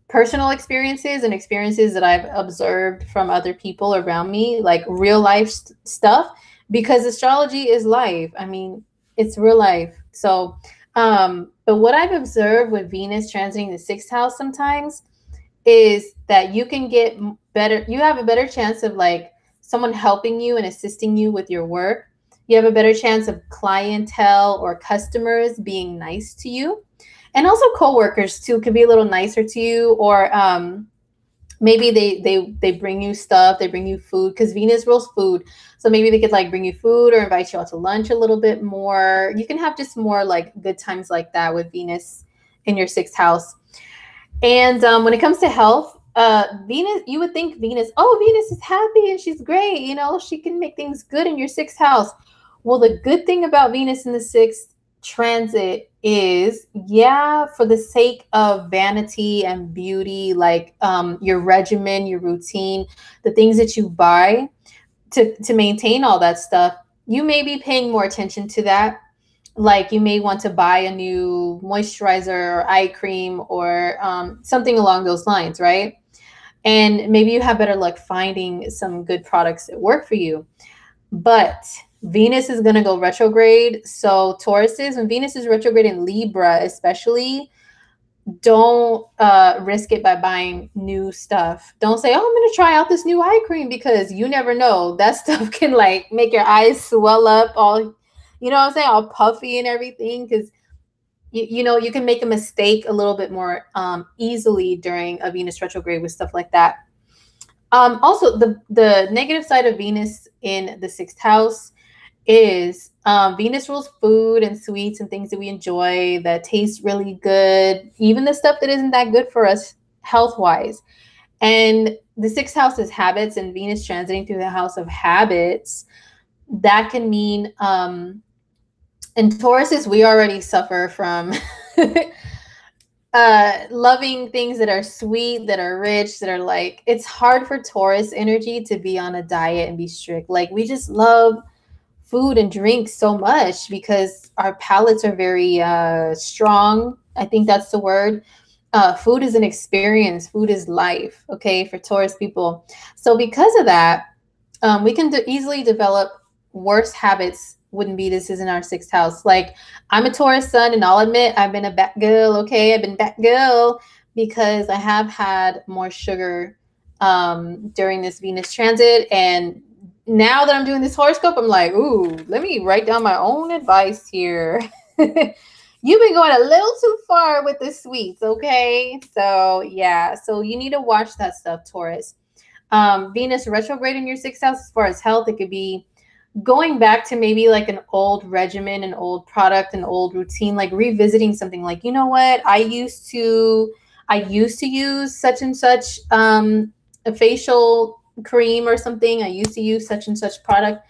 personal experiences and experiences that I've observed from other people around me, like real life stuff, because astrology is life. I mean, it's real life. So, but what I've observed with Venus transiting the 6th house sometimes is that you can get better. You have a better chance of like someone helping you and assisting you with your work. You have a better chance of clientele or customers being nice to you. And also coworkers too could be a little nicer to you, or maybe they bring you stuff, they bring you food, because Venus rules food. So maybe they could like bring you food or invite you out to lunch a little bit more. You can have just more like good times like that with Venus in your 6th house. And when it comes to health, Venus, you would think Venus, oh, Venus is happy and she's great. You know, she can make things good in your 6th house. Well, the good thing about Venus in the 6th transit is, yeah, for the sake of vanity and beauty, like your regimen, your routine, the things that you buy to maintain all that stuff, you may be paying more attention to that. Like you may want to buy a new moisturizer or eye cream or something along those lines, right? And maybe you have better luck finding some good products that work for you. But Venus is going to go retrograde. So Tauruses, when Venus is retrograde in Libra especially, don't risk it by buying new stuff. Don't say, oh, I'm going to try out this new eye cream, because you never know. That stuff can like make your eyes swell up all, you know what I'm saying, all puffy and everything, because you know, you can make a mistake a little bit more easily during a Venus retrograde with stuff like that. Also, the negative side of Venus in the 6th house is Venus rules food and sweets and things that we enjoy that taste really good, even the stuff that isn't that good for us health-wise. And the 6th house is habits, and Venus transiting through the house of habits. That can mean in Tauruses, we already suffer from loving things that are sweet, that are rich, that are like, it's hard for Taurus energy to be on a diet and be strict. Like we just love food and drink so much because our palates are very strong. I think that's the word. Food is an experience. Food is life, okay, for Taurus people. So because of that, we can easily develop worse habits when Venus is in our 6th house. Like I'm a Taurus sun, and I'll admit I've been a bat girl, okay? I've been bat girl because I have had more sugar during this Venus transit. And now that I'm doing this horoscope, I'm like, ooh, let me write down my own advice here. You've been going a little too far with the sweets, okay? So yeah, so you need to watch that stuff, Taurus. Venus retrograde in your 6th house, as far as health, it could be going back to maybe like an old regimen, an old product, an old routine, like revisiting something like, you know what, I used to use such and such a facial cream or something. I used to use such and such product.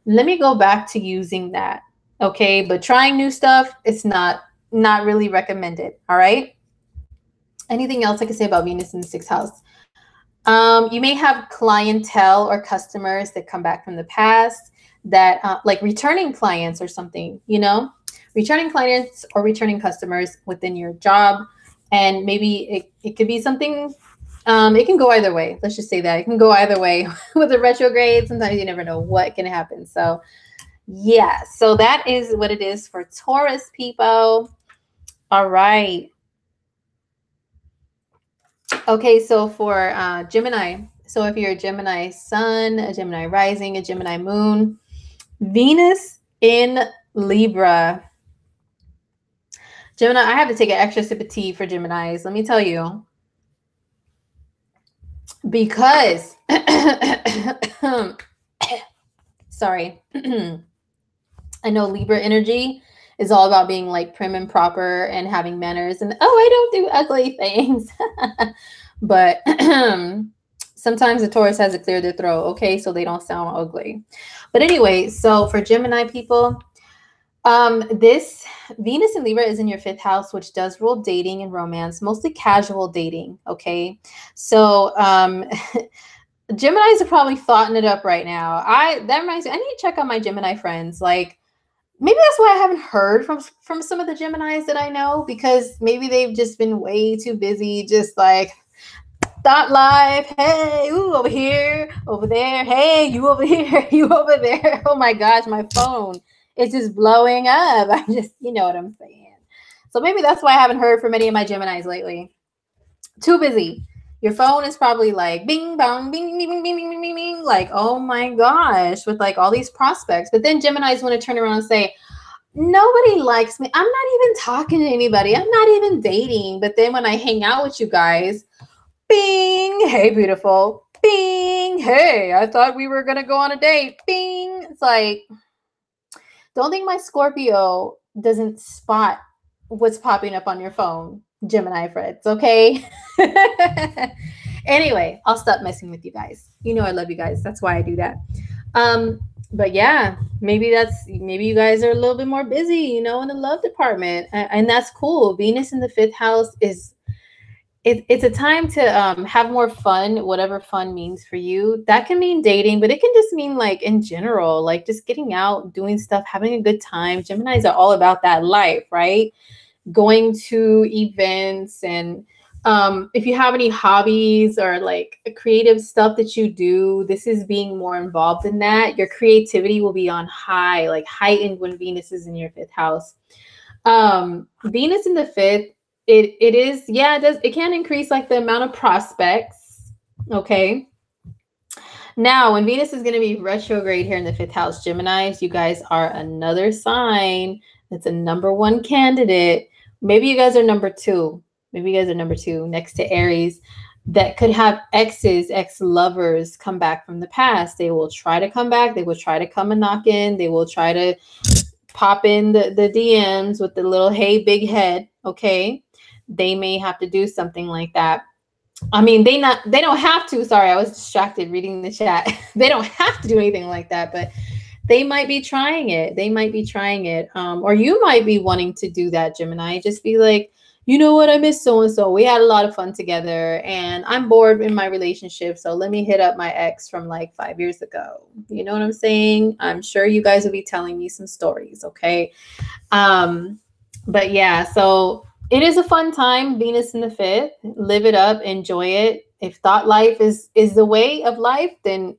Let me go back to using that. Okay. But trying new stuff, it's not really recommended. All right. Anything else I could say about Venus in the 6th house? You may have clientele or customers that come back from the past that like returning clients or something, you know, returning clients or returning customers within your job. And maybe it could be something, it can go either way. Let's just say that it can go either way with a retrograde. Sometimes you never know what can happen. So yeah, so that is what it is for Taurus people. All right. Okay, so for Gemini, so if you're a Gemini sun, a Gemini rising, a Gemini moon, Venus in Libra. Gemini, I have to take an extra sip of tea for Geminis. Let me tell you. Because, sorry. I know Libra energy is all about being like prim and proper and having manners. And, oh, I don't do ugly things. But sometimes the Taurus has to clear their throat, okay? So they don't sound ugly. But anyway, so for Gemini people, this Venus in Libra is in your 5th house, which does rule dating and romance, mostly casual dating, okay? So Geminis are probably thoughting it up right now. That reminds me, I need to check on my Gemini friends. Like, maybe that's why I haven't heard from some of the Geminis that I know, because maybe they've just been way too busy, just like thought life. Hey, ooh, over here, over there. Hey, you over here, you over there. Oh my gosh, my phone is just blowing up. I just, you know what I'm saying. So maybe that's why I haven't heard from any of my Geminis lately. Too busy. Your phone is probably like bing, bong, bing, bing, bing, bing, bing, bing, bing, like, oh my gosh, with like all these prospects. But then Geminis want to turn around and say, nobody likes me. I'm not even talking to anybody. I'm not even dating. But then when I hang out with you guys, bing, hey, beautiful. Bing, hey, I thought we were going to go on a date. Bing. It's like, don't think my Scorpio doesn't spot what's popping up on your phone, Gemini friends, okay? Anyway, I'll stop messing with you guys. You know I love you guys. That's why I do that. But yeah, maybe you guys are a little bit more busy, you know, in the love department, and that's cool. Venus in the fifth house is it's a time to have more fun, whatever fun means for you. That can mean dating, but it can just mean like in general, like just getting out, doing stuff, having a good time. Geminis are all about that life, right? Going to events and if you have any hobbies or like creative stuff that you do, this is being more involved in that. Your creativity will be on high, like heightened when Venus is in your fifth house. Venus in the fifth, it is, yeah, it can increase like the amount of prospects. Okay. Now, when Venus is going to be retrograde here in the fifth house, Geminis, you guys are another sign that's a number one candidate. Maybe you guys are number two. Maybe you guys are number two next to Aries that could have ex-lovers come back from the past. They will try to come back. They will try to come and knock in. They will try to pop in the DMs with the little, hey, big head. Okay. They may have to do something like that. I mean, they don't have to. Sorry, I was distracted reading the chat. They don't have to do anything like that, but they might be trying it. They might be trying it. Or you might be wanting to do that, Gemini. Just be like, you know what? I miss so-and-so. We had a lot of fun together and I'm bored in my relationship. So let me hit up my ex from like 5 years ago. You know what I'm saying? I'm sure you guys will be telling me some stories. Okay. But yeah, so it is a fun time. Venus in the fifth, live it up, enjoy it. If thought life is the way of life, then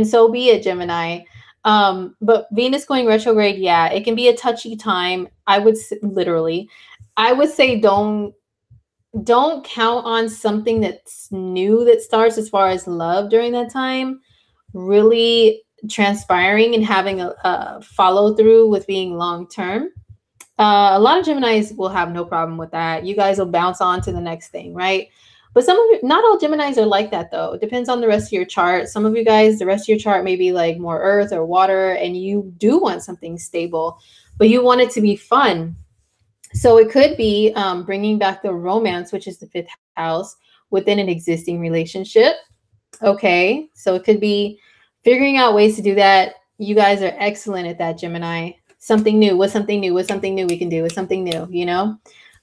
so be it, Gemini. But Venus going retrograde, yeah, it can be a touchy time. I would say don't count on something that's new that starts as far as love during that time. Really transpiring and having a follow through with being long term. A lot of Geminis will have no problem with that. You guys will bounce on to the next thing, right? But not all Geminis are like that, though. It depends on the rest of your chart. Some of you guys, the rest of your chart may be like more earth or water, and you do want something stable, but you want it to be fun. So it could be bringing back the romance, which is the fifth house, within an existing relationship. Okay, so it could be figuring out ways to do that. You guys are excellent at that, Gemini. Something new. What's something new? What's something new we can do? What's something new? You know,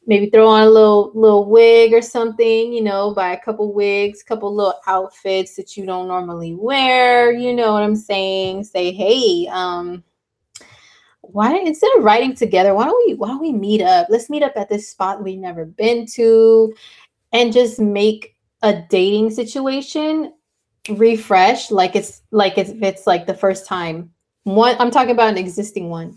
maybe throw on a little wig or something. You know, buy a couple wigs, couple little outfits that you don't normally wear. You know what I'm saying? Say, hey, why instead of writing together, why don't we meet up? Let's meet up at this spot we've never been to, and just make a dating situation refresh like it's like the first time. I'm talking about an existing one.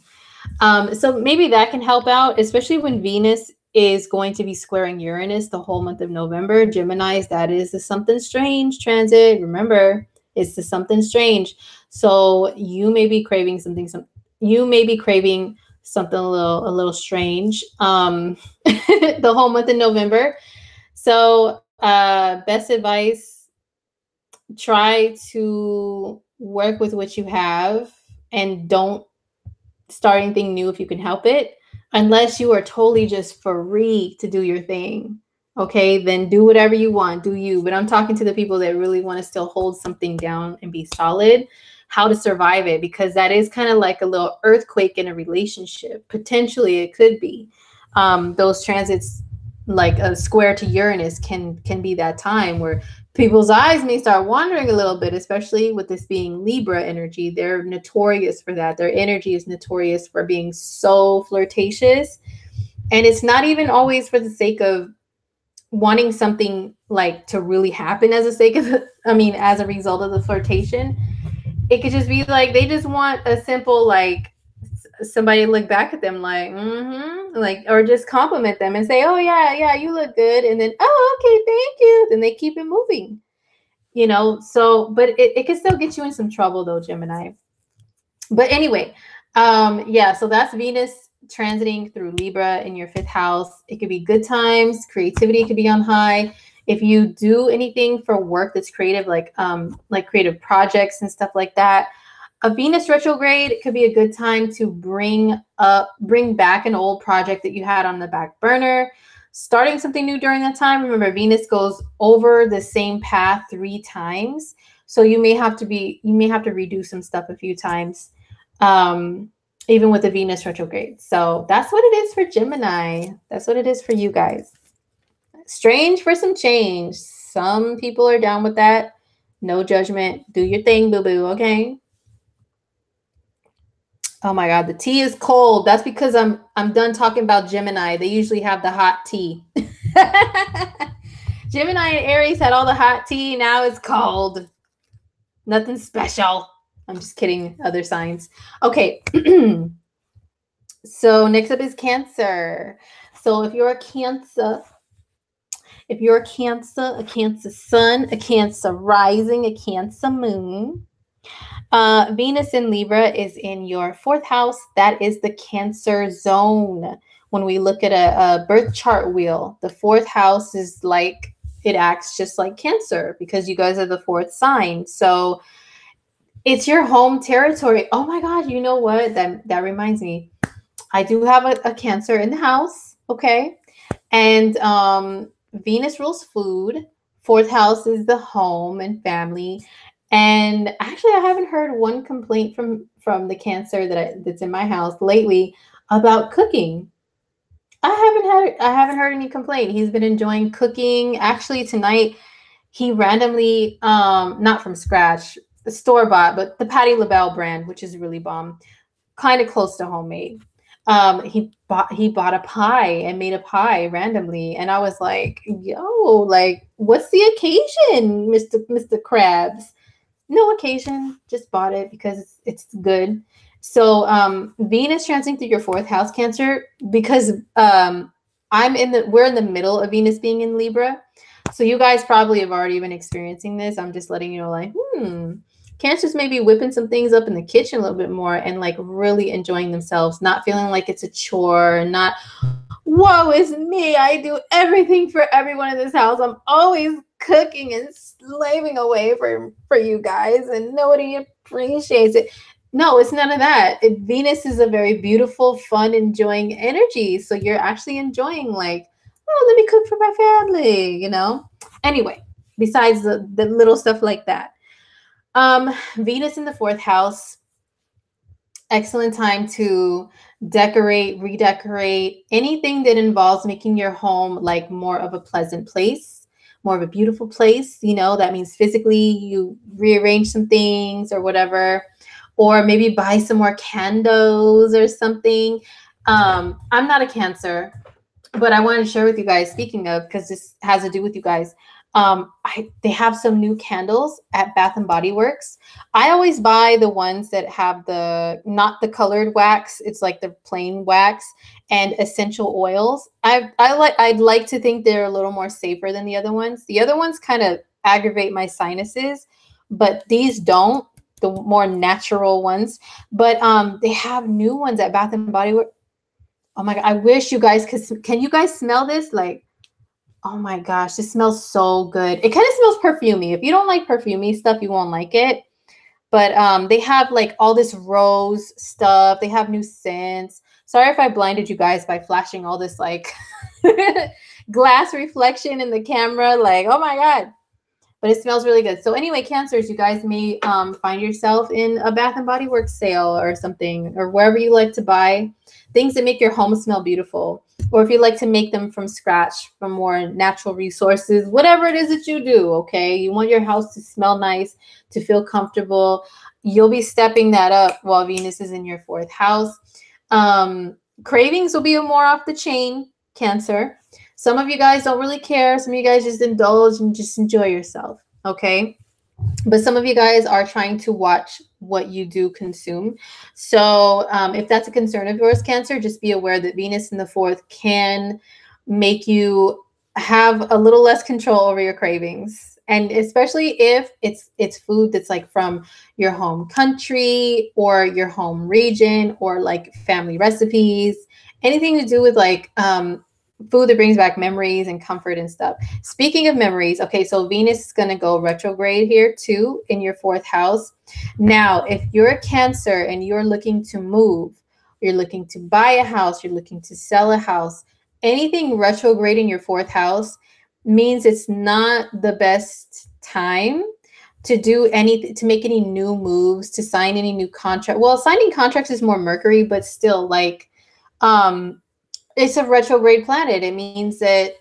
So maybe that can help out, especially when Venus is going to be squaring Uranus the whole month of November. Geminis, that is the something strange transit. Remember, it's the something strange. So you may be craving something a little strange the whole month of November. So best advice, try to work with what you have and don't start anything new if you can help it, unless you are totally just free to do your thing. Okay, then do whatever you want, do you. But I'm talking to the people that really want to still hold something down and be solid, how to survive it, because that is kind of like a little earthquake in a relationship. Potentially it could be. Those transits, like a square to Uranus, can be that time where people's eyes may start wandering a little bit, especially with this being Libra energy. They're notorious for that. Their energy is notorious for being so flirtatious. And it's not even always for the sake of wanting something like to really happen as a result of the flirtation. It could just be like they just want a simple, like, somebody look back at them like, like, or just compliment them and say, oh yeah, you look good. And then, oh, okay, thank you. Then they keep it moving, you know? So, but it can still get you in some trouble though, Gemini. But anyway, Yeah, so that's Venus transiting through Libra in your 5th house. It could be good times, creativity could be on high. If you do anything for work that's creative, like creative projects and stuff like that, a Venus retrograde could be a good time to bring back an old project that you had on the back burner, starting something new during that time. Remember, Venus goes over the same path 3 times. So you may have to redo some stuff a few times. Even with the Venus retrograde. So that's what it is for Gemini. That's what it is for you guys. Strange for some change. Some people are down with that. No judgment. Do your thing, boo-boo, okay? Oh my God, the tea is cold. That's because I'm done talking about Gemini. They usually have the hot tea. Gemini and Aries had all the hot tea. Now it's cold. Nothing special. I'm just kidding, other signs. Okay. So next up is Cancer. So if you're a Cancer, a Cancer sun, a Cancer rising, a Cancer moon, Venus in Libra is in your 4th house. That is the Cancer zone. When we look at a birth chart wheel, the 4th house is like, it acts just like Cancer because you guys are the 4th sign. So it's your home territory. Oh my God, you know what? That reminds me. I do have a Cancer in the house, okay? And Venus rules food. 4th house is the home and family. And actually, I haven't heard one complaint from the Cancer that's in my house lately about cooking. I haven't heard any complaint. He's been enjoying cooking. Actually, tonight he randomly, not from scratch, the store bought, but the Patti LaBelle brand, which is really bomb, kind of close to homemade. He bought a pie and made a pie randomly, and I was like, yo, like, what's the occasion, Mr. Krabs? No occasion, just bought it because it's good. So Venus transiting through your 4th house, Cancer, because we're in the middle of Venus being in Libra. So you guys probably have already been experiencing this. I'm just letting you know, like, Cancers may be whipping some things up in the kitchen a little bit more and like really enjoying themselves, not feeling like it's a chore, not, whoa, it's me. I do everything for everyone in this house. I'm always cooking and slaving away for you guys and nobody appreciates it. No, it's none of that. Venus is a very beautiful, fun, enjoying energy. So you're actually enjoying like, oh, let me cook for my family, you know? Anyway, besides the little stuff like that. Venus in the 4th house, excellent time to decorate, redecorate, anything that involves making your home like more of a pleasant place, more of a beautiful place. You know, that means physically you rearrange some things or whatever, or maybe buy some more candles or something. I'm not a Cancer, but I wanted to share with you guys, speaking of, because this has to do with you guys. They have some new candles at Bath and Body Works. I always buy the ones that have not the colored wax. It's like the plain wax and essential oils. I'd like to think they're a little more safer than the other ones. The other ones kind of aggravate my sinuses, but these don't, the more natural ones. But they have new ones at Bath and Body Works. Oh my God, I wish you guys could. Can you guys smell this? Like, oh my gosh, this smells so good. It kind of smells perfumey. If you don't like perfumey stuff, you won't like it. But they have like all this rose stuff. They have new scents. Sorry if I blinded you guys by flashing all this like glass reflection in the camera. Like, oh my God. But it smells really good. So anyway, Cancers, you guys may find yourself in a Bath and Body Works sale or something, or wherever you like to buy things that make your home smell beautiful. Or if you like to make them from scratch from more natural resources, whatever it is that you do, okay? You want your house to smell nice, to feel comfortable. You'll be stepping that up while Venus is in your 4th house. Cravings will be more off the chain, Cancer. Some of you guys don't really care. Some of you guys just indulge and just enjoy yourself, okay? But some of you guys are trying to watch what you do consume. So if that's a concern of yours, Cancer, just be aware that Venus in the 4th can make you have a little less control over your cravings And especially if it's food that's like from your home country or your home region, or like family recipes, anything to do with like food that brings back memories and comfort and stuff. Speaking of memories, okay, so Venus is going to go retrograde here too in your fourth house. Now, if you're a Cancer and you're looking to move, you're looking to buy a house, you're looking to sell a house, anything retrograde in your fourth house means it's not the best time to do any, to make any new moves, to sign any new contract. Well, signing contracts is more Mercury, but still, like, it's a retrograde planet. It means that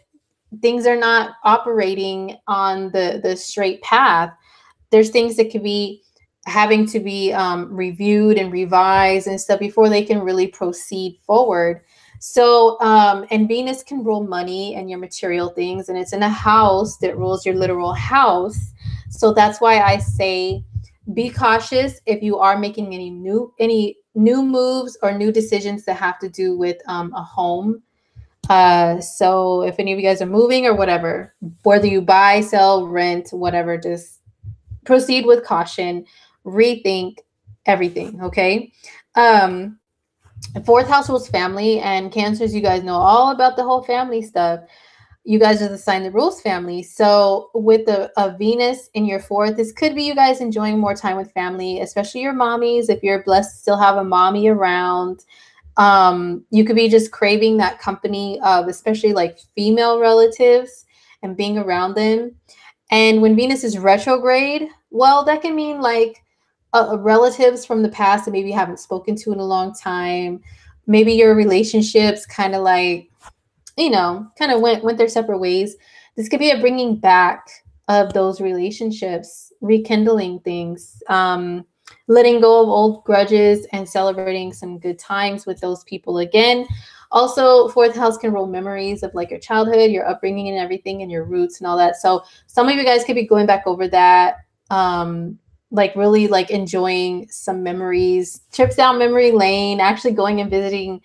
things are not operating on the straight path. There's things that could be having to be reviewed and revised and stuff before they can really proceed forward. So, and Venus can rule money and your material things, and it's in a house that rules your literal house. So that's why I say be cautious if you are making any new moves or new decisions that have to do with a home. So if any of you guys are moving or whatever, whether you buy, sell, rent, whatever, just proceed with caution, rethink everything. Okay. Fourth house was family, and Cancers, you guys know all about the whole family stuff. You guys are the sign that rules family. So with a Venus in your fourth, this could be you guys enjoying more time with family, especially your mommies. If you're blessed to still have a mommy around, you could be just craving that company of especially like female relatives and being around them. And when Venus is retrograde, well, that can mean like relatives from the past that maybe you haven't spoken to in a long time. Maybe your relationships kind of like, kind of went their separate ways. This could be a bringing back of those relationships, rekindling things, letting go of old grudges and celebrating some good times with those people again. Also, fourth house can rule memories of like your childhood, your upbringing and everything, and your roots and all that. So some of you guys could be going back over that, like really like enjoying some memories, trips down memory lane, actually going and visiting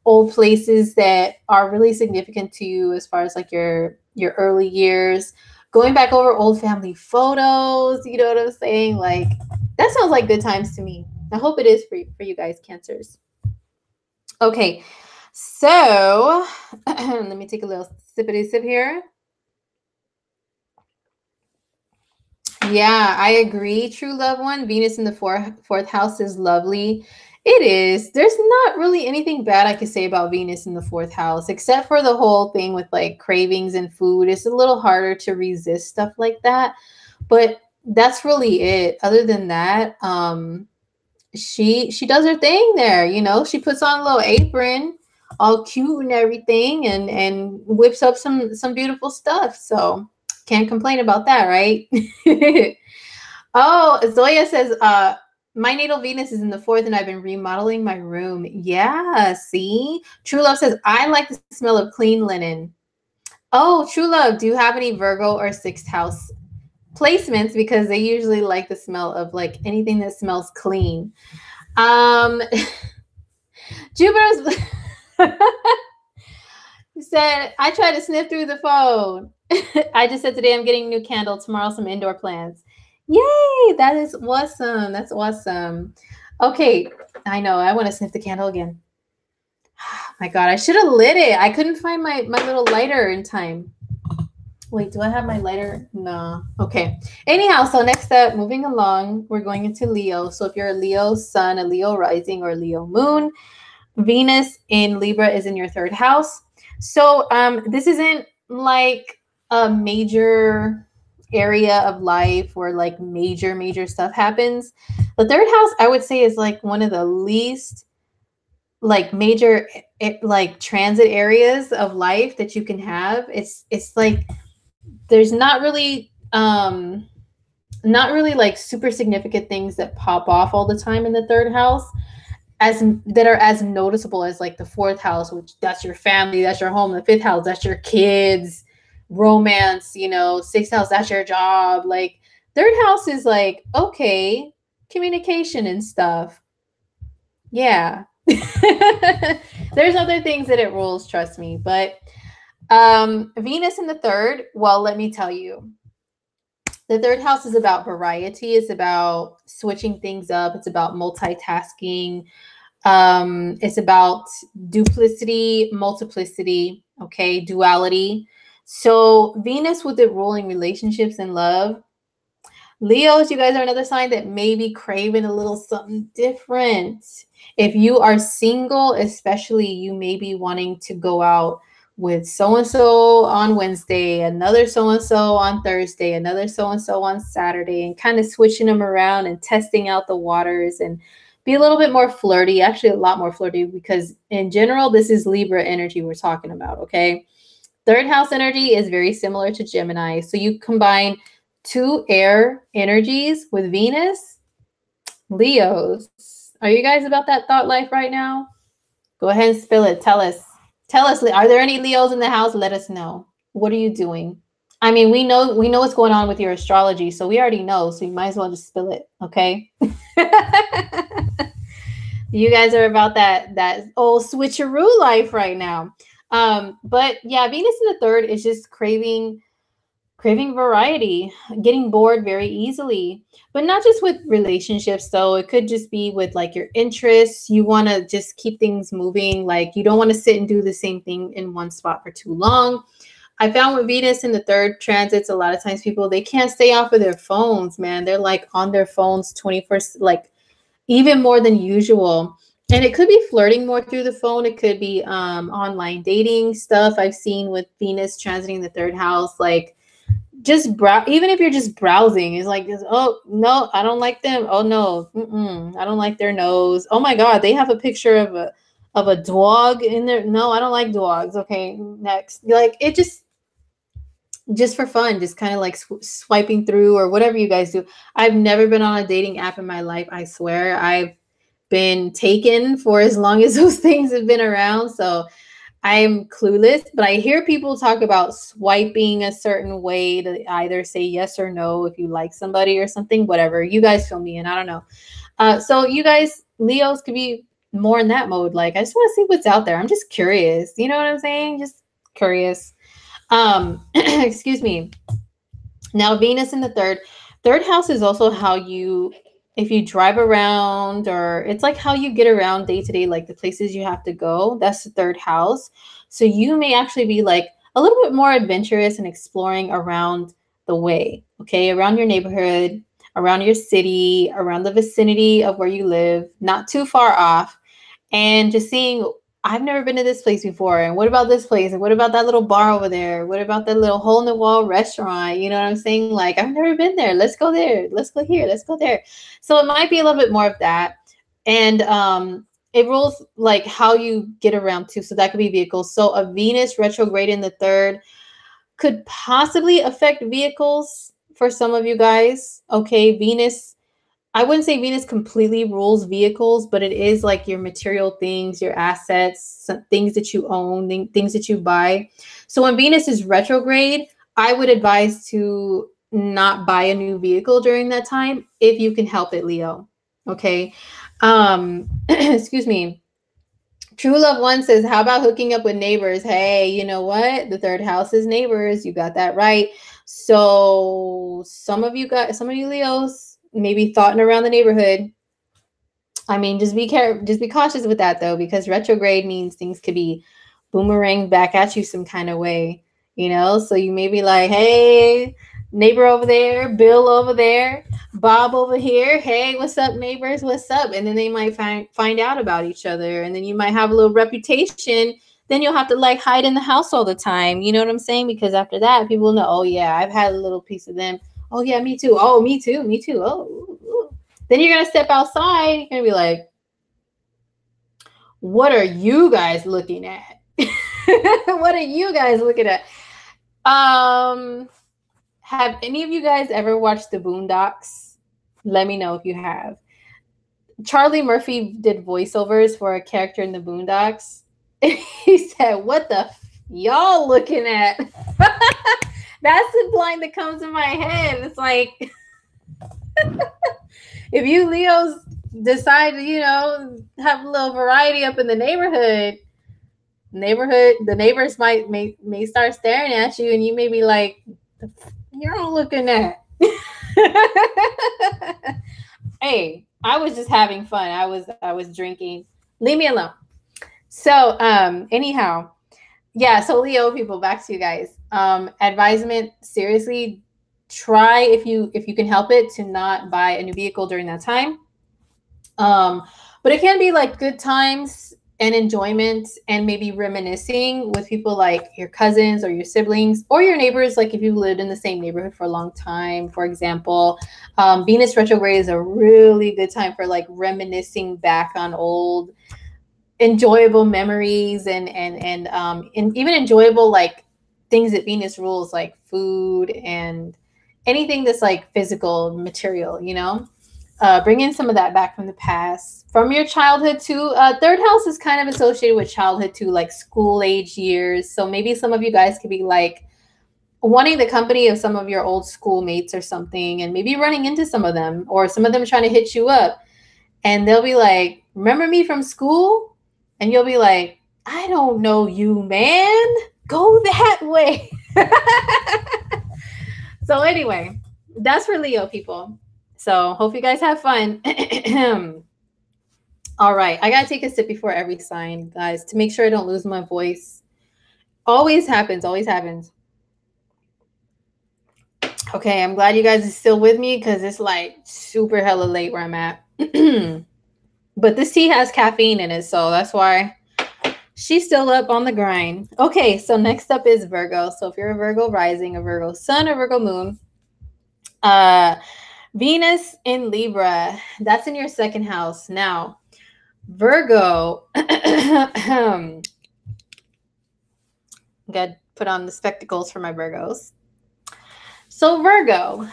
old places that are really significant to you as far as like your early years, going back over old family photos. You know what I'm saying? Like, that sounds like good times to me. I hope it is for you guys, Cancers. Okay, so let me take a little sippity sip here. Yeah, I agree. True loved one, Venus in the fourth house is lovely. It is. There's not really anything bad I could say about Venus in the fourth house, except for the whole thing with like cravings and food. It's a little harder to resist stuff like that. But that's really it. Other than that, she does her thing there. She puts on a little apron, all cute and everything, and whips up some beautiful stuff. So can't complain about that, right? Oh, Zoya says, my natal Venus is in the fourth, and I've been remodeling my room. Yeah, see? True Love says, I like the smell of clean linen. Oh, True Love, do you have any Virgo or sixth house placements? Because they usually like the smell of like anything that smells clean. Jupiter's said, I tried to sniff through the phone. I just said today I'm getting a new candle. Tomorrow some indoor plants. Yay! That is awesome. That's awesome. Okay, I know. I want to sniff the candle again. My God, I should have lit it. I couldn't find my little lighter in time. Wait, do I have my lighter? No. Okay. Anyhow, so next up, moving along, we're going into Leo. So if you're a Leo sun, a Leo rising, or a Leo moon, Venus in Libra is in your third house. So this isn't like a major area of life where like major stuff happens. The third house, I would say, is like one of the least like major like transit areas of life that you can have. It's like there's not really like super significant things that pop off all the time in the third house that are as noticeable as like the fourth house, which that's your family, that's your home. The fifth house, that's your kids, romance, sixth house, that's your job. Like third house is like, okay, communication and stuff. Yeah. There's other things that it rules, trust me. But Venus in the third, well, let me tell you, The third house is about variety. It's about switching things up. It's about multitasking. It's about duplicity, multiplicity, okay, duality. So Venus with it ruling relationships and love. Leos, you guys are another sign that may be craving a little something different. If you are single, especially, you may be wanting to go out with so-and-so on Wednesday, another so-and-so on Thursday, another so-and-so on Saturday, and kind of switching them around and testing out the waters and be a little bit more flirty, actually a lot more flirty, because in general, this is Libra energy we're talking about, okay? Third house energy is very similar to Gemini. So you combine two air energies with Venus. Leos, are you guys about that thought life right now? Go ahead and spill it. Tell us. Tell us, are there any Leos in the house? Let us know. What are you doing? I mean, we know what's going on with your astrology, so we already know, so you might as well just spill it, okay? You guys are about that old switcheroo life right now. But yeah, Venus in the third is just craving variety, getting bored very easily, but not just with relationships though. It could just be with like your interests. You want to just keep things moving. Like you don't want to sit and do the same thing in one spot for too long. I found with Venus in the third transits, a lot of times people, they can't stay off of their phones, man. They're like on their phones 24, like even more than usual. And it could be flirting more through the phone. It could be online dating stuff I've seen with Venus transiting the third house, like just even if you're just browsing, it's like, oh no, I don't like them. Oh no, I don't like their nose. Oh my god, they have a picture of a dog in there. No, I don't like dogs. Okay, next. Like it just for fun, just kind of like swiping through or whatever you guys do. I've never been on a dating app in my life. I swear, I've been taken for as long as those things have been around. So I'm clueless, but I hear people talk about swiping a certain way to either say yes or no if you like somebody or something, whatever. You guys fill me in. I don't know. So you guys, Leos, could be more in that mode. Like, I just want to see what's out there. I'm just curious. You know what I'm saying? Just curious. Excuse me. Now, Venus in the third house is also how you, if you drive around, or it's like how you get around day to day, like the places you have to go. That's the third house. So you may actually be like a little bit more adventurous and exploring around the way, okay, around your neighborhood, around your city, around the vicinity of where you live, not too far off, and just seeing, I've never been to this place before. And what about this place? And what about that little bar over there? What about that little hole in the wall restaurant? You know what I'm saying? Like, I've never been there. Let's go there. Let's go here. Let's go there. So it might be a little bit more of that. And it rules like how you get around too. So that could be vehicles. So a Venus retrograde in the third could possibly affect vehicles for some of you guys. Okay, Venus, I wouldn't say Venus completely rules vehicles, but it is like your material things, your assets, things that you own, things that you buy. So when Venus is retrograde, I would advise to not buy a new vehicle during that time if you can help it, Leo. Okay. Excuse me. True Love One says, how about hooking up with neighbors? Hey, you know what? The third house is neighbors. You got that right. So some of you Leos, maybe thoughting around the neighborhood. I mean, just be careful, just be cautious with that though, because retrograde means things could be boomerang back at you some kind of way, you know? So you may be like, hey, neighbor over there, Bill over there, Bob over here. Hey, what's up, neighbors? What's up? And then they might find out about each other, and then you might have a little reputation. Then you'll have to like hide in the house all the time. You know what I'm saying? Because after that, people know, oh yeah, I've had a little piece of them. Oh yeah, me too. Oh, me too. Me too. Oh, ooh. Then you're going to step outside. You're going to be like, what are you guys looking at? What are you guys looking at? Have any of you guys ever watched the Boondocks? Let me know if you have. Charlie Murphy did voiceovers for a character in the Boondocks. He said, what the y'all looking at? That's the line that comes in my head. It's like, if you Leos decide to, you know, have a little variety up in the neighborhood, the neighbors may start staring at you, and you may be like, you're all looking at. Hey, I was just having fun. I was drinking. Leave me alone. So, anyhow, yeah, so Leo people, back to you guys. Advisement, seriously, try if you can help it to not buy a new vehicle during that time. But it can be like good times and enjoyment and maybe reminiscing with people like your cousins or your siblings or your neighbors, like if you lived in the same neighborhood for a long time, for example. Venus retrograde is a really good time for like reminiscing back on old enjoyable memories and even enjoyable like things that Venus rules, like food and anything that's like physical material, you know. Bring in some of that back from the past, from your childhood too. Third house is kind of associated with childhood too, like school age years. So maybe some of you guys could be like wanting the company of some of your old schoolmates or something, and maybe running into some of them, or some of them trying to hit you up, and they'll be like, "Remember me from school?" And you'll be like, "I don't know you, man. Go that way." So anyway, that's for Leo people. So hope you guys have fun. All right, I gotta take a sip before every sign, guys, to make sure I don't lose my voice. Always happens, always happens. Okay, I'm glad you guys are still with me because it's like super hella late where I'm at. But this tea has caffeine in it, so that's why she's still up on the grind. Okay, so next up is Virgo. So if you're a Virgo rising, a Virgo sun, or Virgo moon, Venus in Libra, that's in your second house. Now, Virgo, gotta put on the spectacles for my Virgos. So Virgo,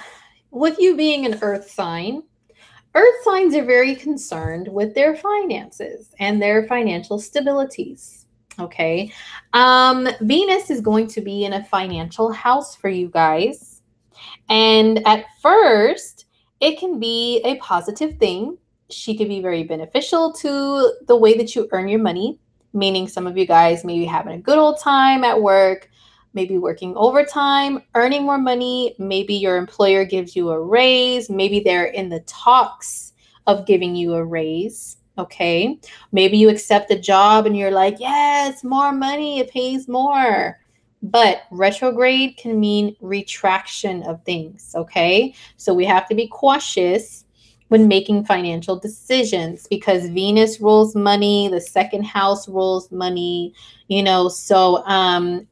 with you being an earth signs are very concerned with their finances and their financial stabilities. Okay. Venus is going to be in a financial house for you guys. And at first, it can be a positive thing. She could be very beneficial to the way that you earn your money, meaning some of you guys may be having a good old time at work, maybe working overtime, earning more money. Maybe your employer gives you a raise. Maybe they're in the talks of giving you a raise. Okay. Maybe you accept a job and you're like, yes, more money, it pays more. But retrograde can mean retraction of things. Okay. So we have to be cautious when making financial decisions because Venus rules money, the second house rules money, you know. So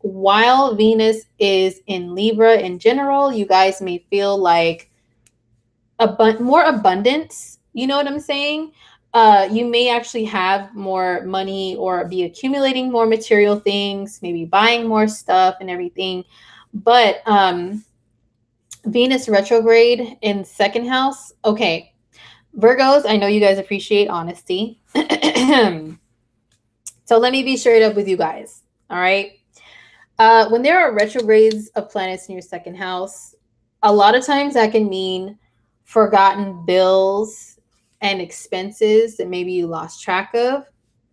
while Venus is in Libra in general, you guys may feel like more abundance, you know what I'm saying? You may actually have more money or be accumulating more material things, maybe buying more stuff and everything. But Venus retrograde in second house, okay, Virgos, I know you guys appreciate honesty. So let me be straight up with you guys. All right. When there are retrogrades of planets in your second house, a lot of times that can mean forgotten bills and expenses that maybe you lost track of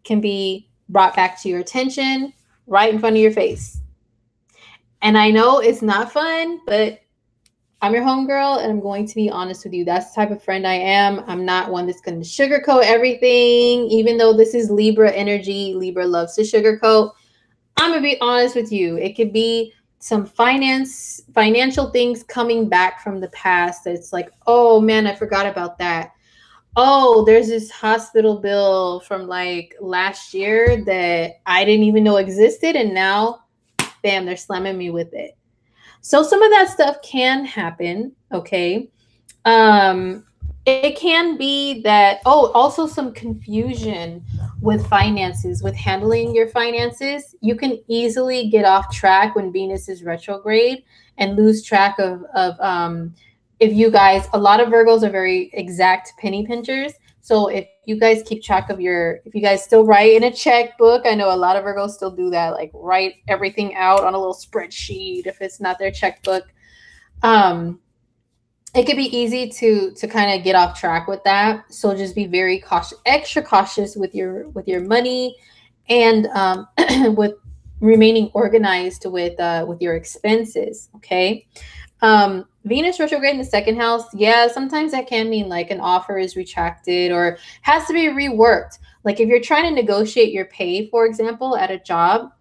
can be brought back to your attention right in front of your face. And I know it's not fun, but I'm your homegirl, and I'm going to be honest with you. That's the type of friend I am. I'm not one that's going to sugarcoat everything, even though this is Libra energy. Libra loves to sugarcoat. I'm going to be honest with you. It could be some financial things coming back from the past. That's like, oh man, I forgot about that. Oh, there's this hospital bill from like last year that I didn't even know existed. And now, bam, they're slamming me with it. So some of that stuff can happen, okay? It can be that, also some confusion with finances, with handling your finances. You can easily get off track when Venus is retrograde and lose track of if you guys, a lot of Virgos are very exact penny pinchers. So if you guys keep track of if you guys still write in a checkbook, I know a lot of Virgos still do that, like write everything out on a little spreadsheet if it's not their checkbook. It could be easy to kind of get off track with that. So just be very cautious, extra cautious with your money, and with remaining organized with your expenses. Okay. Venus retrograde in the second house, yeah, sometimes that can mean like an offer is retracted or has to be reworked. Like if you're trying to negotiate your pay, for example, at a job,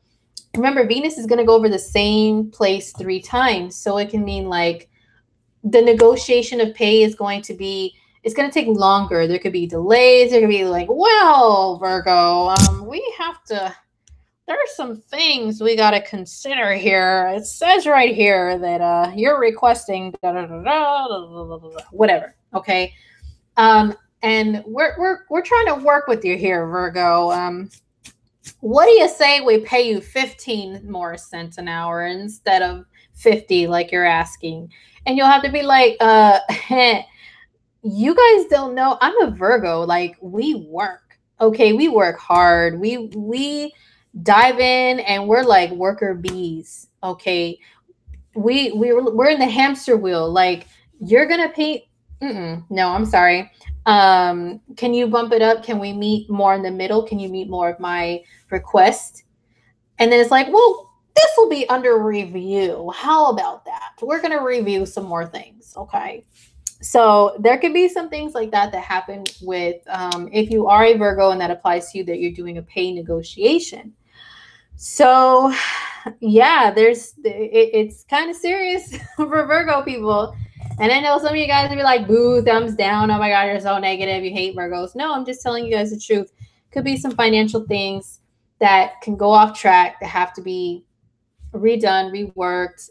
remember Venus is going to go over the same place 3 times. So it can mean like the negotiation of pay is going to be, it's going to take longer. There could be delays. There could be like, well, Virgo, we have to, there's some things we got to consider here. It says right here that you're requesting whatever. Okay. And we're trying to work with you here, Virgo. What do you say we pay you 15 more cents an hour instead of 50 like you're asking? And you'll have to be like, you guys don't know. I'm a Virgo. Like we work. Okay, we work hard. We dive in and we're like worker bees. Okay. We're in the hamster wheel. Like you're gonna pay. No, I'm sorry. Can you bump it up? Can we meet more in the middle? Can you meet more of my request? And then it's like, well, this will be under review. How about that? We're going to review some more things. Okay. So there could be some things like that that happen with, if you are a Virgo and that applies to you, that you're doing a pay negotiation. So yeah, it's kind of serious for Virgo people. And I know some of you guys will be like, boo, thumbs down. Oh my God, you're so negative. You hate Virgos. No, I'm just telling you guys the truth. Could be some financial things that can go off track that have to be redone, reworked,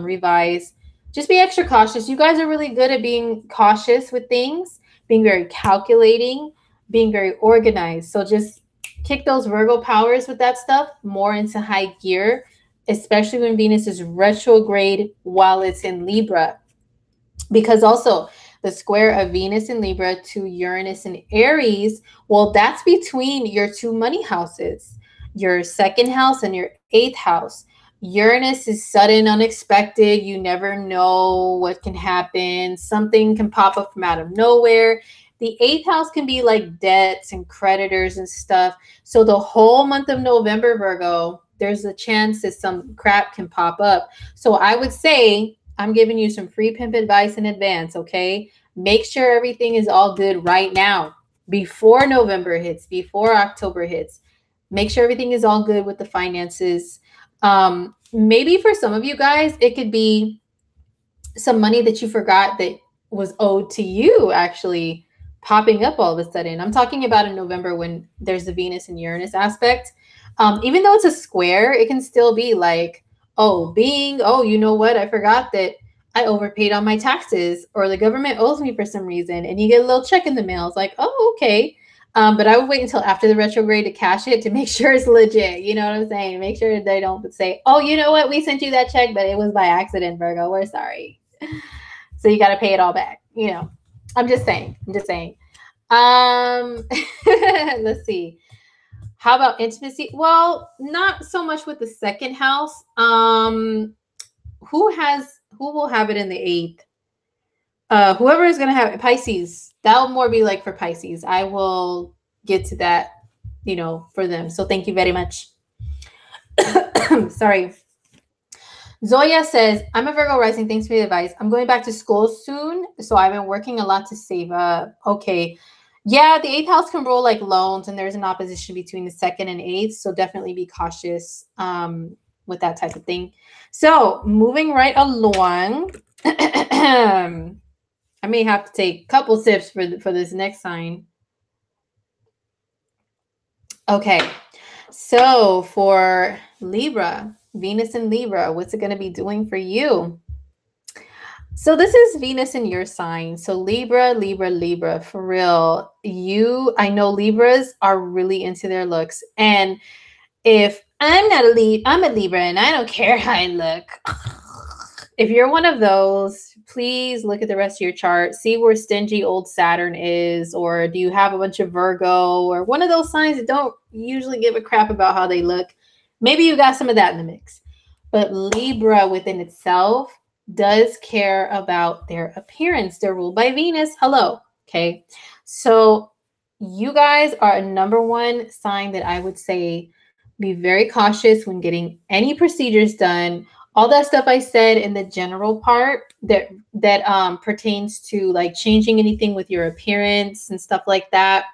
revised. Just be extra cautious. You guys are really good at being cautious with things, being very calculating, being very organized. So just kick those Virgo powers with that stuff more into high gear, especially when Venus is retrograde while it's in Libra. Because also the square of Venus in Libra to Uranus in Aries, well, that's between your 2 money houses, your second house and your 8th house. Uranus is sudden, unexpected. You never know what can happen. Something can pop up from out of nowhere. The 8th house can be like debts and creditors and stuff. So the whole month of November, Virgo, there's a chance that some crap can pop up. So I would say, I'm giving you some free pimp advice in advance, okay? Make sure everything is all good right now, before November hits, before October hits. Make sure everything is all good with the finances. Maybe for some of you guys, it could be some money that you forgot that was owed to you actually popping up all of a sudden. I'm talking about in November when there's the Venus and Uranus aspect. Even though it's a square, it can still be like, oh, you know what? I forgot that I overpaid on my taxes, or the government owes me for some reason, and you get a little check in the mail. It's like, oh, okay. But I would wait until after the retrograde to cash it to make sure it's legit. You know what I'm saying? Make sure they don't say, oh, you know what? We sent you that check, but it was by accident, Virgo. We're sorry. So you got to pay it all back. You know, I'm just saying. Let's see. How about intimacy? Well, not so much with the second house. Who will have it in the 8th? Whoever is going to have it, Pisces. That'll more be like for Pisces. I will get to that, for them. So thank you very much. Sorry. Zoya says, I'm a Virgo rising. Thanks for the advice. I'm going back to school soon, so I've been working a lot to save up. Okay. Yeah, the 8th house can roll like loans, and there's an opposition between the 2nd and 8th, so definitely be cautious with that type of thing. So moving right along, I may have to take a couple sips for this next sign. Okay, so for Libra, Venus in Libra, what's it going to be doing for you? So this is Venus in your sign. So Libra, for real. I know Libras are really into their looks. And if I'm a Libra and I don't care how I look. If you're one of those, please look at the rest of your chart. See where stingy old Saturn is, or do you have a bunch of Virgo, or one of those signs that don't usually give a crap about how they look. Maybe you got some of that in the mix. But Libra within itself does care about their appearance. They're ruled by Venus. Hello. Okay. So you guys are a number one sign that I would say be very cautious when getting any procedures done. all that stuff I said in the general part that pertains to like changing anything with your appearance and stuff like that.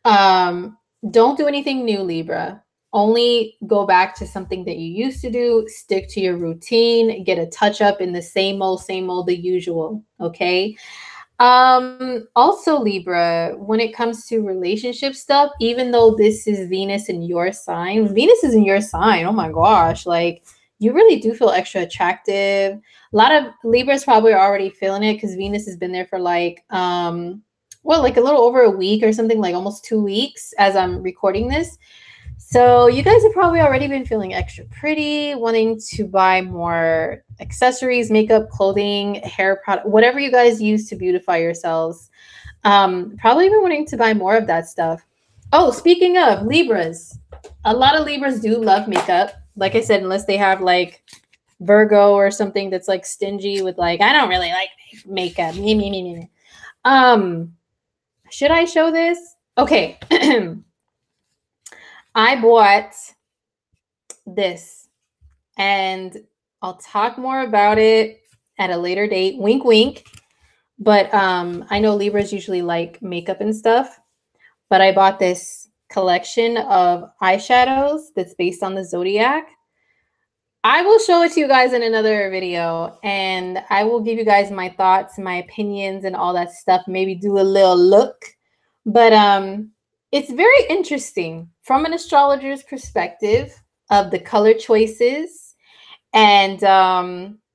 Don't do anything new, Libra. Only go back to something that you used to do. Stick to your routine. Get a touch up in the same old, the usual. Okay. Also, Libra, when it comes to relationship stuff, even though this is Venus in your sign, Venus is in your sign. Oh my gosh. Like, you really do feel extra attractive. A lot of Libras probably are already feeling it because Venus has been there for like, like a little over a week or something, like almost 2 weeks as I'm recording this. So you guys have probably already been feeling extra pretty, wanting to buy more accessories, makeup, clothing, hair product, whatever you guys use to beautify yourselves. Probably been wanting to buy more of that stuff. Oh, speaking of Libras, a lot of Libras do love makeup. Like I said, unless they have like Virgo or something that's like stingy with like, I don't really like makeup. Should I show this? Okay. I bought this and I'll talk more about it at a later date. Wink, wink. But I know Libras usually like makeup and stuff, but I bought this collection of eyeshadows that's based on the zodiac. I will show it to you guys in another video and I will give you guys my thoughts, my opinions and all that stuff. Maybe do a little look. But it's very interesting from an astrologer's perspective of the color choices and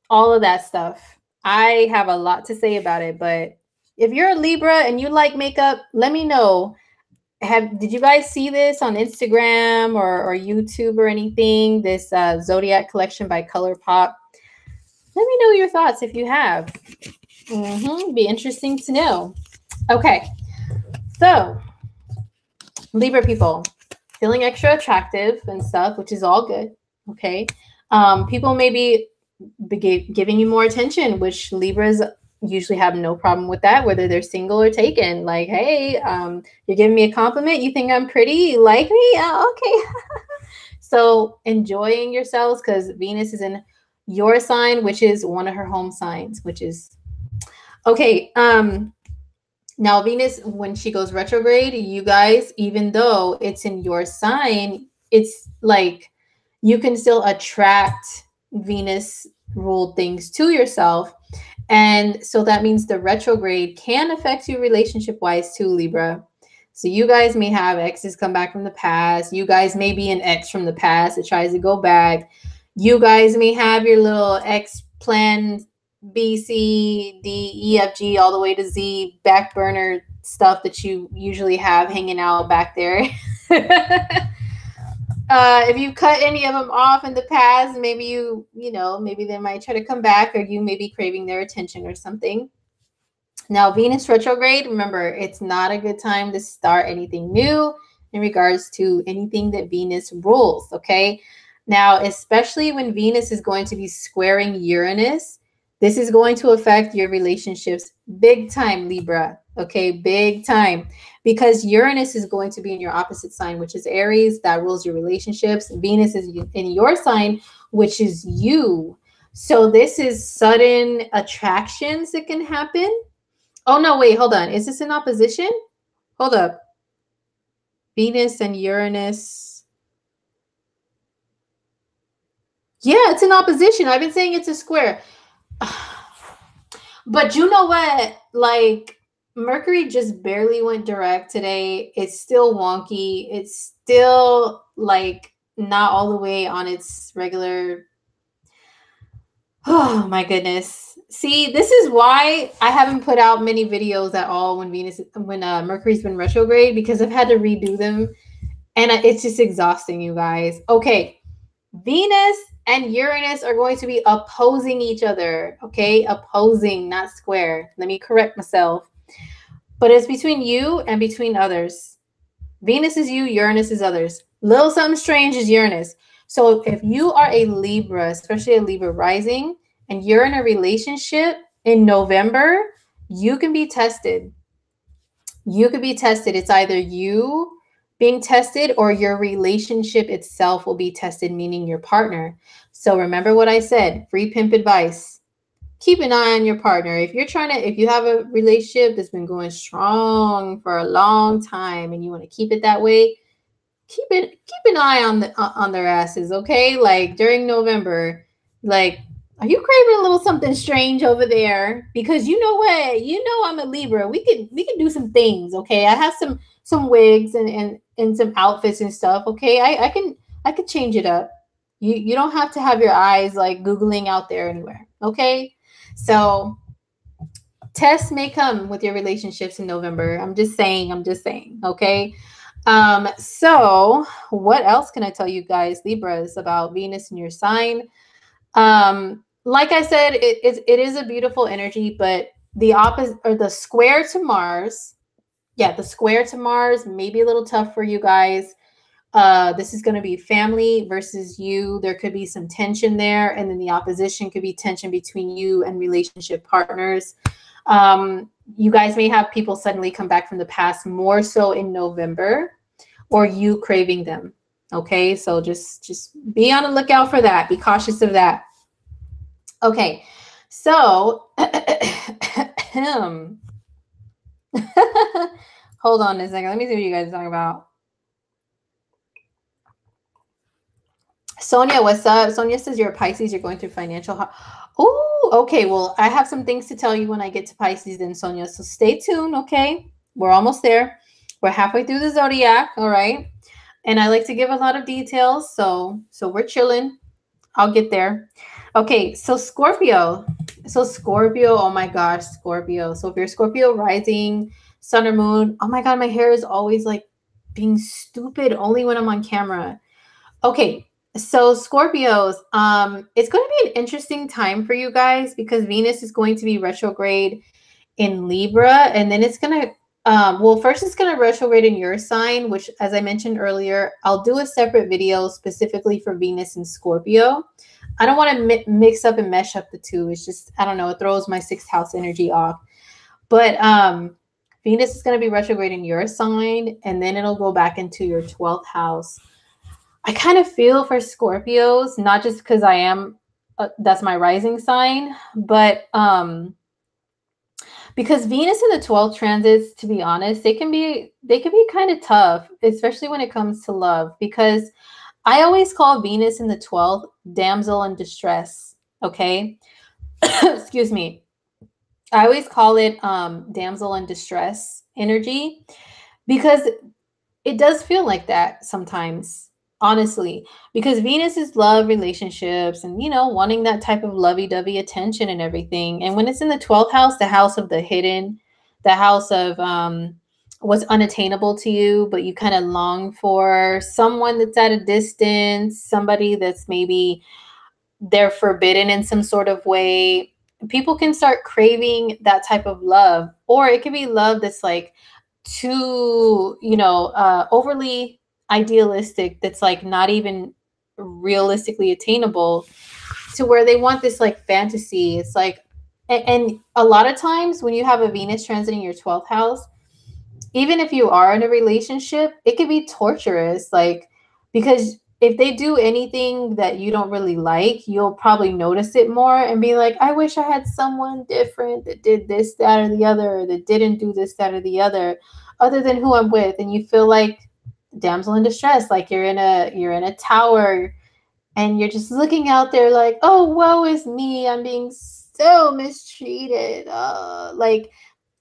all of that stuff. I have a lot to say about it, but if you're a Libra and you like makeup, let me know. Did you guys see this on Instagram or YouTube or anything? This Zodiac collection by ColourPop. Let me know your thoughts if you have. Be interesting to know. Okay, so Libra people, feeling extra attractive and stuff, which is all good. Okay, people may be giving you more attention, which Libras usually have no problem with that, whether they're single or taken. Like, hey, you're giving me a compliment. You think I'm pretty? You like me? Oh, okay. So enjoying yourselves because Venus is in your sign, which is one of her home signs, which is okay. Now Venus, when she goes retrograde, you guys, even though it's in your sign, it's like you can still attract Venus ruled things to yourself. And so that means the retrograde can affect you relationship wise too, Libra. So you guys may have exes come back from the past. You guys may be an ex from the past that tries to go back. You guys may have your little ex plan B, C, D, E, F, G, all the way to Z back burner stuff that you usually have hanging out back there. If you cut any of them off in the past, maybe maybe they might try to come back or you may be craving their attention or something. Now, Venus retrograde, remember, it's not a good time to start anything new in regards to anything that Venus rules, okay? Now, especially when Venus is going to be squaring Uranus, this is going to affect your relationships big time, Libra, okay? Big time. Because Uranus is going to be in your opposite sign, which is Aries. That rules your relationships. Venus is in your sign, which is you. So this is sudden attractions that can happen. Oh, no, wait, hold on. Is this in opposition? Hold up. Venus and Uranus. Yeah, it's in opposition. I've been saying it's a square. But you know what? Like, Mercury just barely went direct today. It's still wonky. It's still like not all the way on its regular. Oh my goodness. See, this is why I haven't put out many videos at all when Mercury's been retrograde, because I've had to redo them and it's just exhausting, you guys. Okay. Venus and Uranus are going to be opposing each other. Okay. Opposing, not square. Let me correct myself. But it's between you and between others. Venus is you, Uranus is others. Little something strange is Uranus. So if you are a Libra, especially a Libra rising, and you're in a relationship in November, you can be tested. You could be tested. It's either you being tested, or your relationship itself will be tested, meaning your partner. So remember what I said, free pimp advice. Keep an eye on your partner. If you have a relationship that's been going strong for a long time and you want to keep it that way, keep an eye on their asses, okay? Like during November, like, are you craving a little something strange over there? Because you know what, I'm a Libra. We can do some things, okay? I have some wigs and some outfits and stuff, okay? I can change it up. You don't have to have your eyes like googling out there anywhere, okay? So tests may come with your relationships in November. I'm just saying, okay? So what else can I tell you guys, Libras, about Venus in your sign? Like I said, it is a beautiful energy, but the opposite, or the square to Mars, the square to Mars may be a little tough for you guys. This is going to be family versus you. There could be some tension there, and then the opposition could be tension between you and relationship partners. You guys may have people suddenly come back from the past, more so in November, or you craving them. Okay, so just be on the lookout for that. Be cautious of that. Okay, so hold on a second. Let me see what you guys are talking about. Sonia, what's up? Sonia says you're a Pisces. You're going through financial. Oh, okay. Well, I have some things to tell you when I get to Pisces then, Sonia. So stay tuned, okay? We're almost there. We're halfway through the zodiac, all right? And I like to give a lot of details, so we're chilling. I'll get there. Okay, so Scorpio. Oh my gosh, Scorpio. So if you're Scorpio rising, sun or moon, oh my God, my hair is always like being stupid only when I'm on camera. Okay, so Scorpios, it's going to be an interesting time for you guys because Venus is going to be retrograde in Libra, and then it's going to first it's going to retrograde in your sign, which, as I mentioned earlier, I'll do a separate video specifically for Venus and Scorpio. I don't want to mix up and mesh up the two. It's just, I don't know, it throws my 6th house energy off. But Venus is going to be retrograde in your sign, and then it'll go back into your 12th house. I kind of feel for Scorpios, not just because I am, that's my rising sign, but because Venus in the 12th transits, to be honest, they can be kind of tough, especially when it comes to love, because I always call Venus in the 12th damsel in distress, okay? Excuse me. I always call it damsel in distress energy because it does feel like that sometimes, honestly, because Venus is love, relationships, and, wanting that type of lovey-dovey attention and everything. And when it's in the 12th house, the house of the hidden, the house of what's unattainable to you, but you kind of long for, someone that's at a distance, somebody that's maybe they're forbidden in some sort of way, people can start craving that type of love. Or it could be love that's like too, overly idealistic, that's like not even realistically attainable, to where they want this like fantasy. It's like, and a lot of times when you have a Venus transiting your 12th house, even if you are in a relationship, it could be torturous, like, because if they do anything that you don't really like, you'll probably notice it more and be like, I wish I had someone different that did this, that, or the other, that didn't do this, that, or the other than who I'm with. And you feel like damsel in distress, like you're in a tower and you're just looking out there like, oh, woe is me, I'm being so mistreated.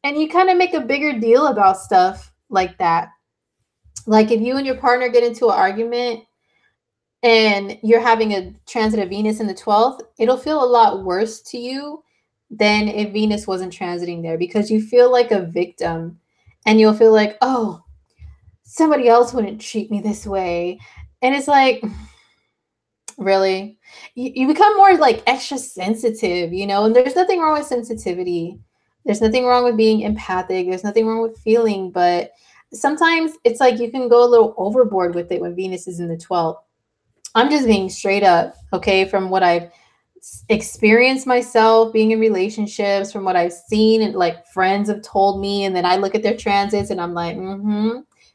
And you kind of make a bigger deal about stuff like that. Like if you and your partner get into an argument and you're having a transit of Venus in the 12th, it'll feel a lot worse to you than if Venus wasn't transiting there, because you feel like a victim and you'll feel like, oh, somebody else wouldn't treat me this way. And it's like, really? You become more like extra sensitive, and there's nothing wrong with sensitivity. There's nothing wrong with being empathic. There's nothing wrong with feeling, but sometimes it's like you can go a little overboard with it when Venus is in the 12th. I'm just being straight up, okay, from what I've experienced myself being in relationships, from what I've seen and like friends have told me, and then I look at their transits and I'm like,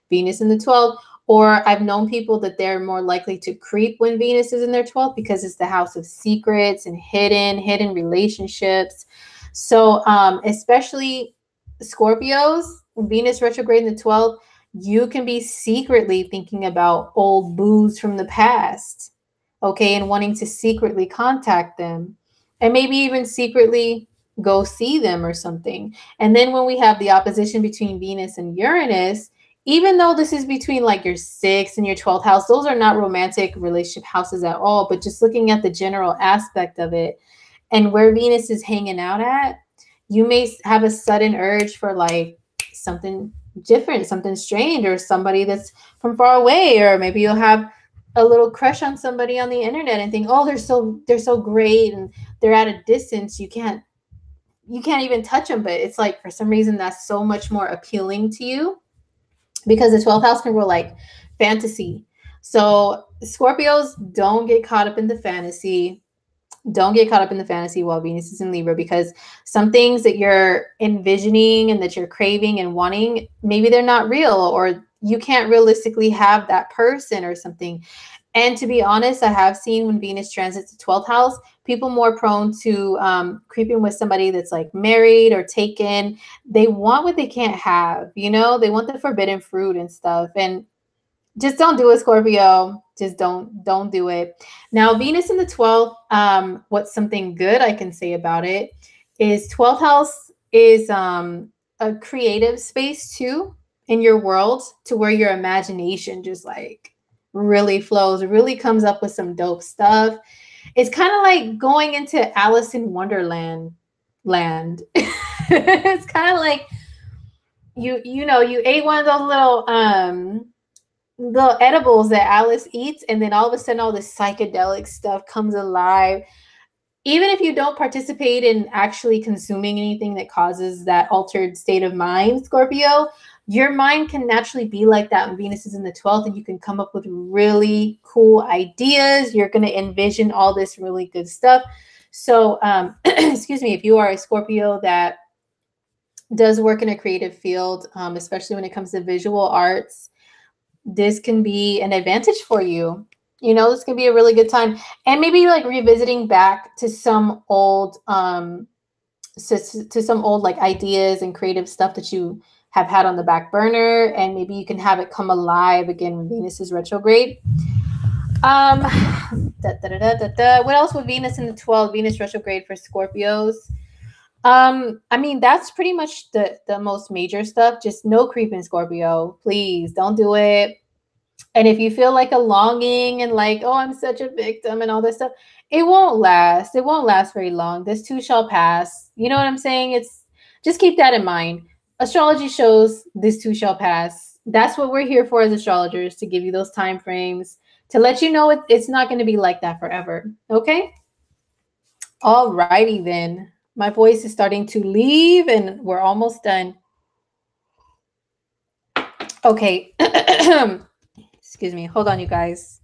Venus in the 12th. Or I've known people that they're more likely to creep when Venus is in their 12th because it's the house of secrets and hidden relationships. So especially Scorpios, Venus retrograde in the 12th, you can be secretly thinking about old booze from the past, okay, and wanting to secretly contact them and maybe even secretly go see them or something. And then when we have the opposition between Venus and Uranus, even though this is between like your 6th and your 12th house, those are not romantic relationship houses at all, but just looking at the general aspect of it and where Venus is hanging out at, you may have a sudden urge for like something different, something strange, or somebody that's from far away, or maybe you'll have a little crush on somebody on the internet and think, oh, they're so great and they're at a distance, you can't even touch them, but it's like for some reason that's so much more appealing to you because the 12th house can go like fantasy. So Scorpios, don't get caught up in the fantasy. Don't get caught up in the fantasy while Venus is in Libra, because some things that you're envisioning and that you're craving and wanting, maybe they're not real, or you can't realistically have that person or something. And to be honest, I have seen when Venus transits the 12th house, people more prone to creeping with somebody that's like married or taken. They want what they can't have, you know, they want the forbidden fruit and stuff. And just don't do it, Scorpio. Just don't do it. Now, Venus in the 12th, what's something good I can say about it is 12th house is a creative space too in your world, to where your imagination just like really flows, really comes up with some dope stuff. It's kind of like going into Alice in Wonderland land. It's kind of like you know, you ate one of those little edibles that Alice eats, and then all of a sudden all this psychedelic stuff comes alive. Even if you don't participate in actually consuming anything that causes that altered state of mind, Scorpio, your mind can naturally be like that when Venus is in the 12th, and you can come up with really cool ideas. You're going to envision all this really good stuff. So, excuse me, if you are a Scorpio that does work in a creative field, especially when it comes to visual arts, this can be an advantage for you. You know, this can be a really good time. And maybe like revisiting back to some old to some old like ideas and creative stuff that you have had on the back burner, and maybe you can have it come alive again when Venus is retrograde. What else with Venus in the 12th, Venus retrograde for Scorpios? I mean, that's pretty much the most major stuff. Just no creeping, Scorpio. Please don't do it. And if you feel like a longing and like, oh, I'm such a victim and all this stuff, it won't last. It won't last very long. This too shall pass. You know what I'm saying? It's just keep that in mind. Astrology shows this too shall pass. That's what we're here for as astrologers, to give you those time frames, to let you know it's not going to be like that forever. Okay? All righty then. My voice is starting to leave and we're almost done. Okay. Excuse me. Hold on, you guys.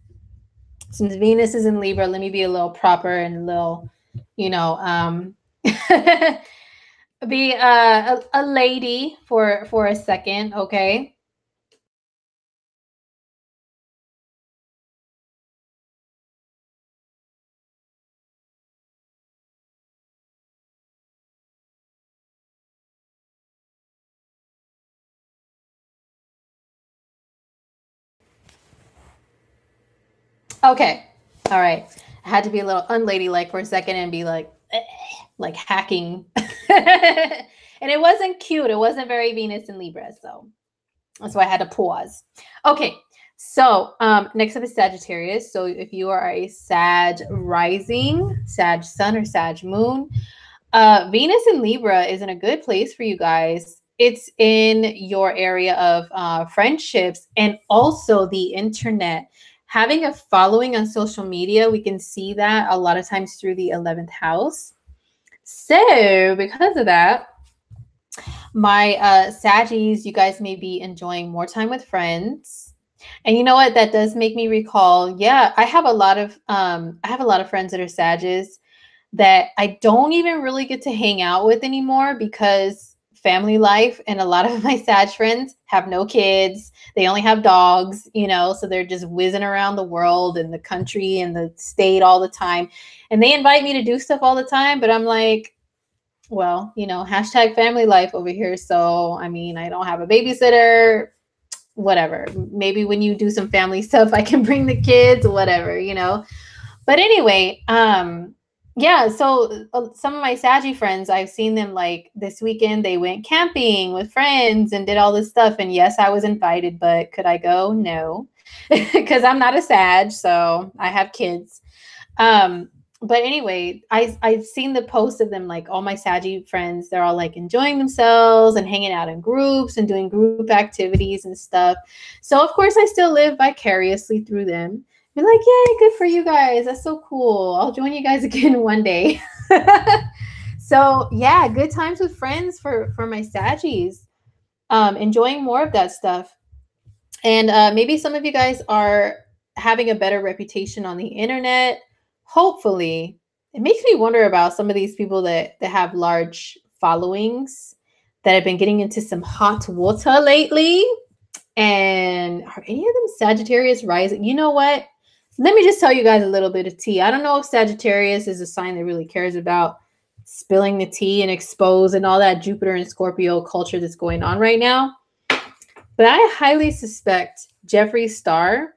Since Venus is in Libra, let me be a little proper and a little, you know, be a lady for a second, okay? Okay. All right. I had to be a little unladylike for a second and be like hacking. And it wasn't cute. It wasn't very Venus and Libra. So that's why I had to pause. Okay. So next up is Sagittarius. So if you are a Sag rising, Sag sun, or Sag moon, Venus in Libra is in a good place for you guys. It's in your area of friendships and also the internet. Having a following on social media, we can see that a lot of times through the 11th house. So because of that, my Saggies, you guys may be enjoying more time with friends. And you know what? That does make me recall. Yeah, I have a lot of friends that are Saggies that I don't even really get to hang out with anymore, because family life, and a lot of my Sag friends have no kids. They only have dogs, you know, so they're just whizzing around the world and the country and the state all the time. And they invite me to do stuff all the time, but I'm like, well, you know, hashtag family life over here. So, I mean, I don't have a babysitter, whatever. Maybe when you do some family stuff, I can bring the kids, whatever, you know. But anyway, yeah, so some of my Saggy friends, I've seen them like this weekend, they went camping with friends and did all this stuff. And yes, I was invited, but could I go? No, because I'm not a Sag, so I have kids. But anyway, I've seen the posts of them, like all my Saggy friends, they're all like enjoying themselves and hanging out in groups and doing group activities and stuff. So of course I still live vicariously through them. Be like, yay, good for you guys. That's so cool. I'll join you guys again one day. So yeah, good times with friends for my Saggies. Enjoying more of that stuff. And maybe some of you guys are having a better reputation on the internet. Hopefully. It makes me wonder about some of these people that have large followings that have been getting into some hot water lately. And are any of them Sagittarius rising? You know what? Let me just tell you guys a little bit of tea. I don't know if Sagittarius is a sign that really cares about spilling the tea and expose and all that Jupiter and Scorpio culture that's going on right now. But I highly suspect Jeffree Star,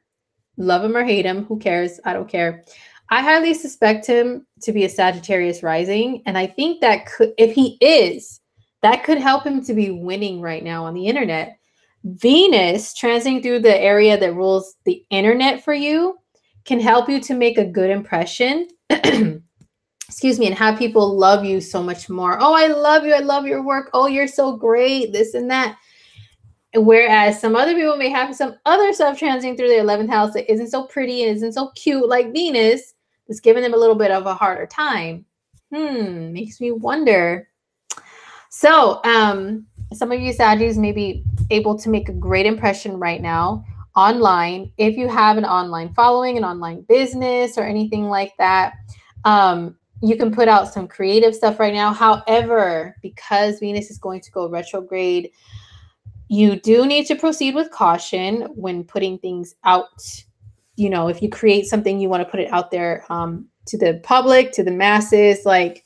love him or hate him, who cares? I don't care. I highly suspect him to be a Sagittarius rising. And I think that could, if he is, that could help him to be winning right now on the internet. Venus transiting through the area that rules the internet for you can help you to make a good impression. Excuse me, and have people love you so much more. Oh, I love you. I love your work. Oh, you're so great. This and that. Whereas some other people may have some other stuff transiting through their 11th house that isn't so pretty and isn't so cute like Venus, that's giving them a little bit of a harder time. Makes me wonder. So, some of you Saggies may be able to make a great impression right now online. If you have an online following, an online business, or anything like that, you can put out some creative stuff right now. However, because Venus is going to go retrograde, you do need to proceed with caution when putting things out. You know, if you create something, you want to put it out there to the public, to the masses, like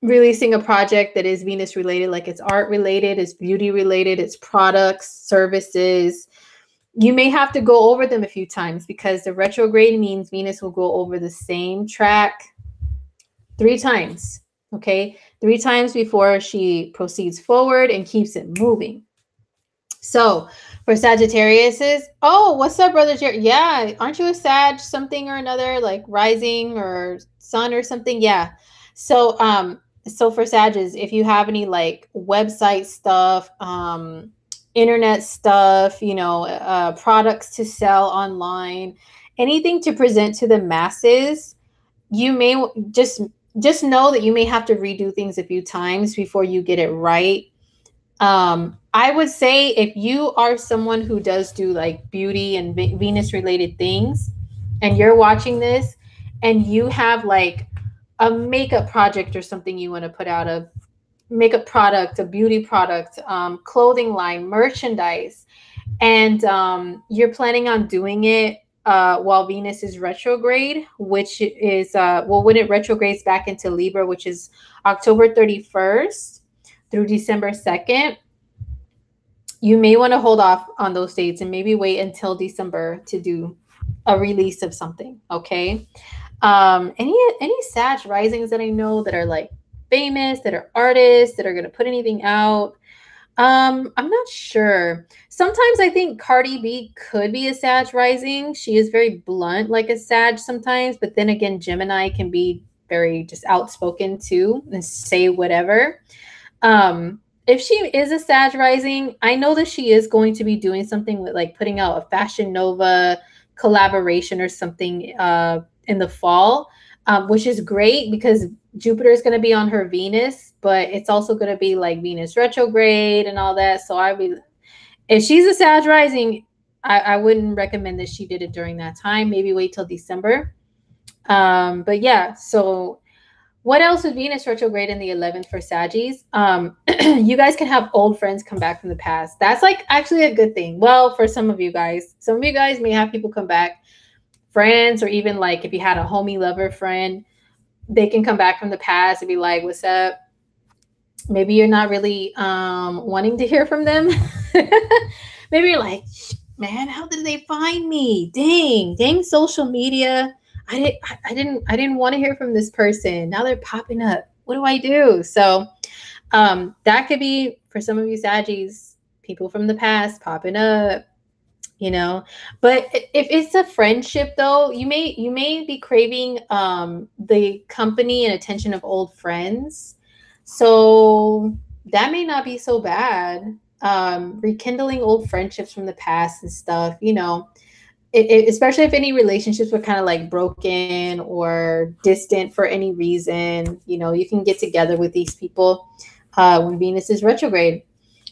releasing a project that is Venus related, like it's art related, it's beauty related, it's products, services. You may have to go over them a few times because the retrograde means Venus will go over the same track 3 times. Okay, 3 times before she proceeds forward and keeps it moving. So for Sagittarius, oh, what's up, brother Jerry? Yeah, aren't you a Sag something or another, like rising or sun or something? Yeah. So so for Sagittarius, if you have any like website stuff, internet stuff, you know, products to sell online, anything to present to the masses, you may just know that you may have to redo things a few times before you get it right. I would say if you are someone who does do like beauty and Venus related things, and you're watching this and you have like a makeup project or something you want to put out, a makeup product, a beauty product, clothing line, merchandise, and you're planning on doing it while Venus is retrograde, which is, well, when it retrogrades back into Libra, which is October 31st through December 2nd, you may want to hold off on those dates and maybe wait until December to do a release of something, okay? Any Sag risings that I know that are like famous, that are artists, that are going to put anything out? I'm not sure. Sometimes I think Cardi B could be a Sag rising. She is very blunt like a Sag sometimes, but then again, Gemini can be very just outspoken too and say whatever. If she is a Sag rising, I know that she is going to be doing something with like putting out a Fashion Nova collaboration or something in the fall, which is great because Jupiter is going to be on her Venus, but it's also going to be like Venus retrograde and all that. So if she's a Sag rising, I wouldn't recommend that she did it during that time. Maybe wait till December. But yeah, so What else with Venus retrograde in the 11th for Saggies? You guys can have old friends come back from the past. That's like actually a good thing. Well, for some of you guys may have people come back, friends, or even like if you had a homie lover friend, they can come back from the past and be like, what's up? Maybe you're not really wanting to hear from them. Maybe you're like, man, how did they find me? Dang social media. I didn't want to hear from this person. Now they're popping up. What do I do? So that could be for some of you Saggies, people from the past popping up, you know. But if it's a friendship though, you may be craving the company and attention of old friends. So that may not be so bad. Rekindling old friendships from the past and stuff, you know, especially if any relationships were kind of like broken or distant for any reason, you know, you can get together with these people when Venus is retrograde.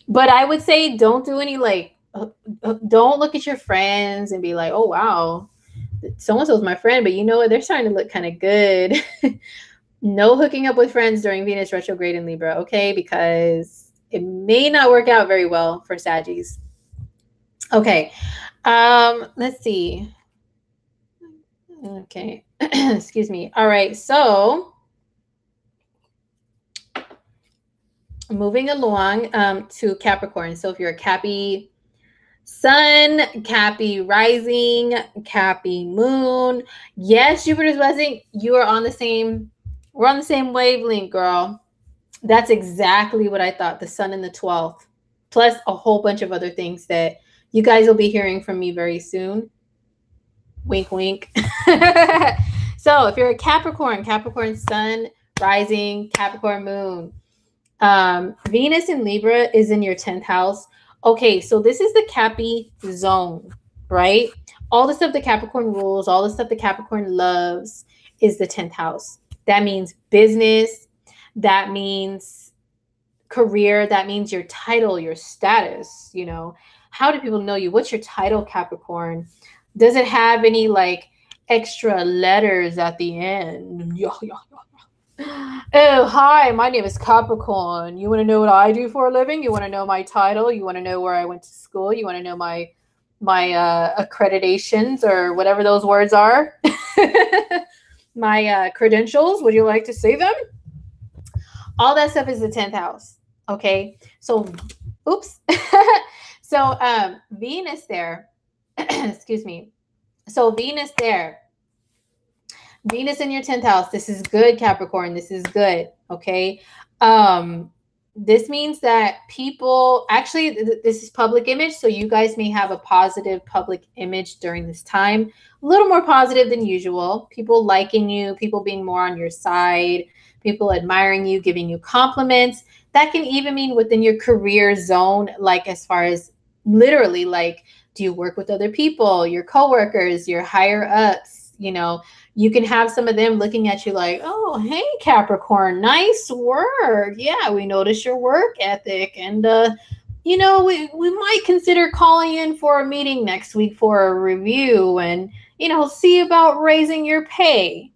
But I would say don't do any like, don't look at your friends and be like, oh, wow, so-and-so's my friend, but you know what? They're starting to look kind of good. No hooking up with friends during Venus retrograde in Libra, okay? Because it may not work out very well for Saggies. Okay. Let's see. Okay. Excuse me. All right. So moving along to Capricorn. So if you're a Cappy Sun, Cappy rising, Cappy moon, yes, Jupiter's blessing, you are on the same, we're on the same wavelength, girl. That's exactly what I thought. The sun in the 12th, plus a whole bunch of other things that you guys will be hearing from me very soon. Wink, wink. So if you're a Capricorn, Capricorn sun, rising, Capricorn moon, Venus in Libra is in your 10th house. Okay, so this is the Cappy zone, right? All the stuff the Capricorn rules, all the stuff the Capricorn loves is the 10th house. That means business. That means career. That means your title, your status, you know. How do people know you? What's your title, Capricorn? Does it have any like extra letters at the end? Oh, hi, my name is Capricorn. You want to know what I do for a living? You want to know my title? You want to know where I went to school? You want to know my accreditations or whatever those words are? My credentials? Would you like to see them? All that stuff is the 10th house. Okay. So, oops. So, Venus there, excuse me. So Venus there, Venus in your 10th house. This is good, Capricorn. This is good. Okay. This means that people actually, this is public image. So you guys may have a positive public image during this time, a little more positive than usual. People liking you, people being more on your side, people admiring you, giving you compliments. That can even mean within your career zone, like as far as literally, like, do you work with other people, your coworkers, your higher ups? You know, you can have some of them looking at you like, oh, hey, Capricorn, nice work. Yeah, we notice your work ethic. And, you know, we might consider calling in for a meeting next week for a review and, you know, see about raising your pay.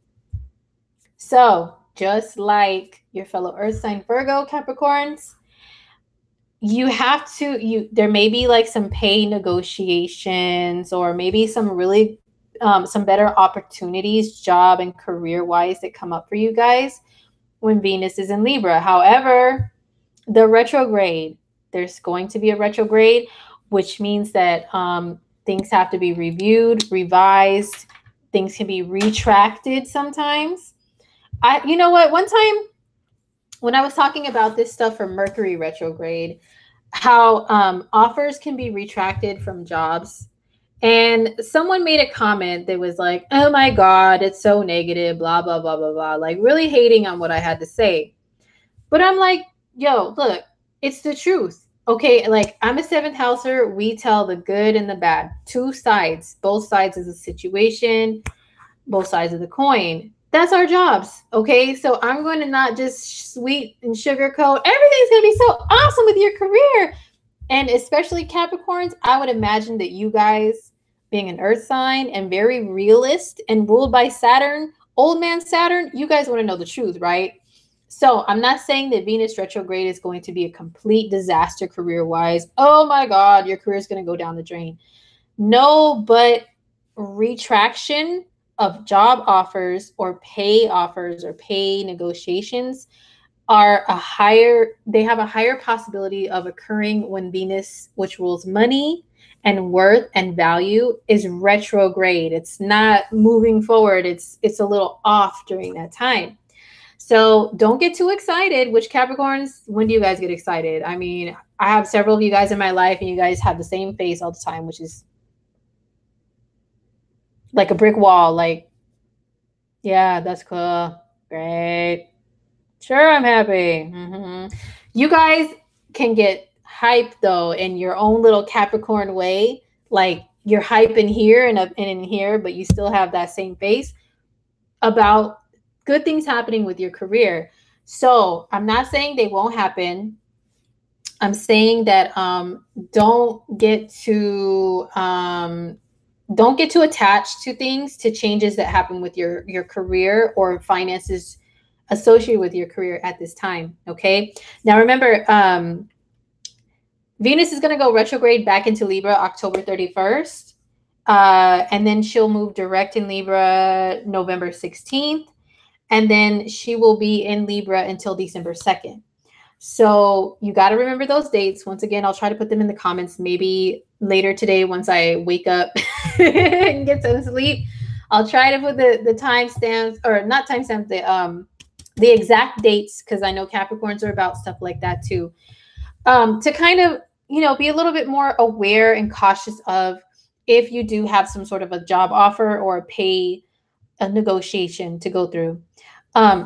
So just like your fellow Earth sign Virgo, Capricorns, you have to, there may be like some pay negotiations or maybe some really some better opportunities, job and career wise, that come up for you guys when Venus is in Libra. However, the retrograde, there's going to be a retrograde, which means that things have to be reviewed, revised, things can be retracted sometimes. You know what? One time when I was talking about this stuff for Mercury retrograde, how offers can be retracted from jobs. And someone made a comment that was like, oh my God, it's so negative, blah, blah, blah, blah, blah. Like really hating on what I had to say. But I'm like, yo, look, it's the truth. Okay, like I'm a 7th houser. We tell the good and the bad. Two sides. Both sides of the situation. Both sides of the coin. That's our jobs. Okay, so I'm going to not just sweet and sugarcoat. Everything's going to be so awesome with your career. And especially Capricorns, I would imagine that you guys, being an earth sign and very realist and ruled by Saturn, old man Saturn, you guys want to know the truth, right? So I'm not saying that Venus retrograde is going to be a complete disaster career-wise. Oh my God, your career is going to go down the drain. No, but retraction of job offers or pay negotiations are they have a higher possibility of occurring when Venus, which rules money and worth and value, is retrograde. It's not moving forward. It's a little off during that time. So don't get too excited. Which Capricorns, when do you guys get excited? I mean, I have several of you guys in my life and you guys have the same face all the time, which is like a brick wall. Like, yeah, that's cool. Great. Sure, I'm happy. You guys can get hyped though in your own little Capricorn way. Like you're hyping here and in here, but you still have that same face about good things happening with your career. So I'm not saying they won't happen. I'm saying that don't get too attached to things, to changes that happen with your career or finances associated with your career at this time. Okay. Now remember, Venus is going to go retrograde back into Libra October 31st. And then she'll move direct in Libra November 16th. And then she will be in Libra until December 2nd. So you got to remember those dates. Once again, I'll try to put them in the comments maybe later today once I wake up and get some sleep. I'll try to put the timestamps, or not timestamps, the exact dates, because I know Capricorns are about stuff like that too. To kind of, be a little bit more aware and cautious of if you do have some sort of a job offer or a negotiation to go through.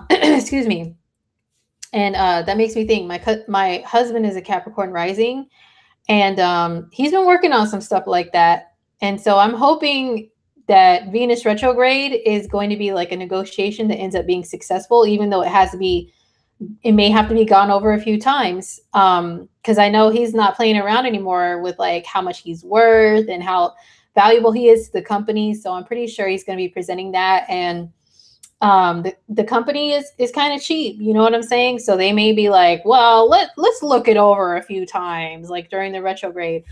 Excuse me. And that makes me think my husband is a Capricorn rising, and he's been working on some stuff like that. And so I'm hoping that Venus retrograde is going to be like a negotiation that ends up being successful, even though it may have to be gone over a few times. Because I know he's not playing around anymore with like how much he's worth and how valuable he is to the company. So I'm pretty sure he's going to be presenting that. And the company is kind of cheap, you know what I'm saying? So they may be like, well, let's look it over a few times, like during the retrograde.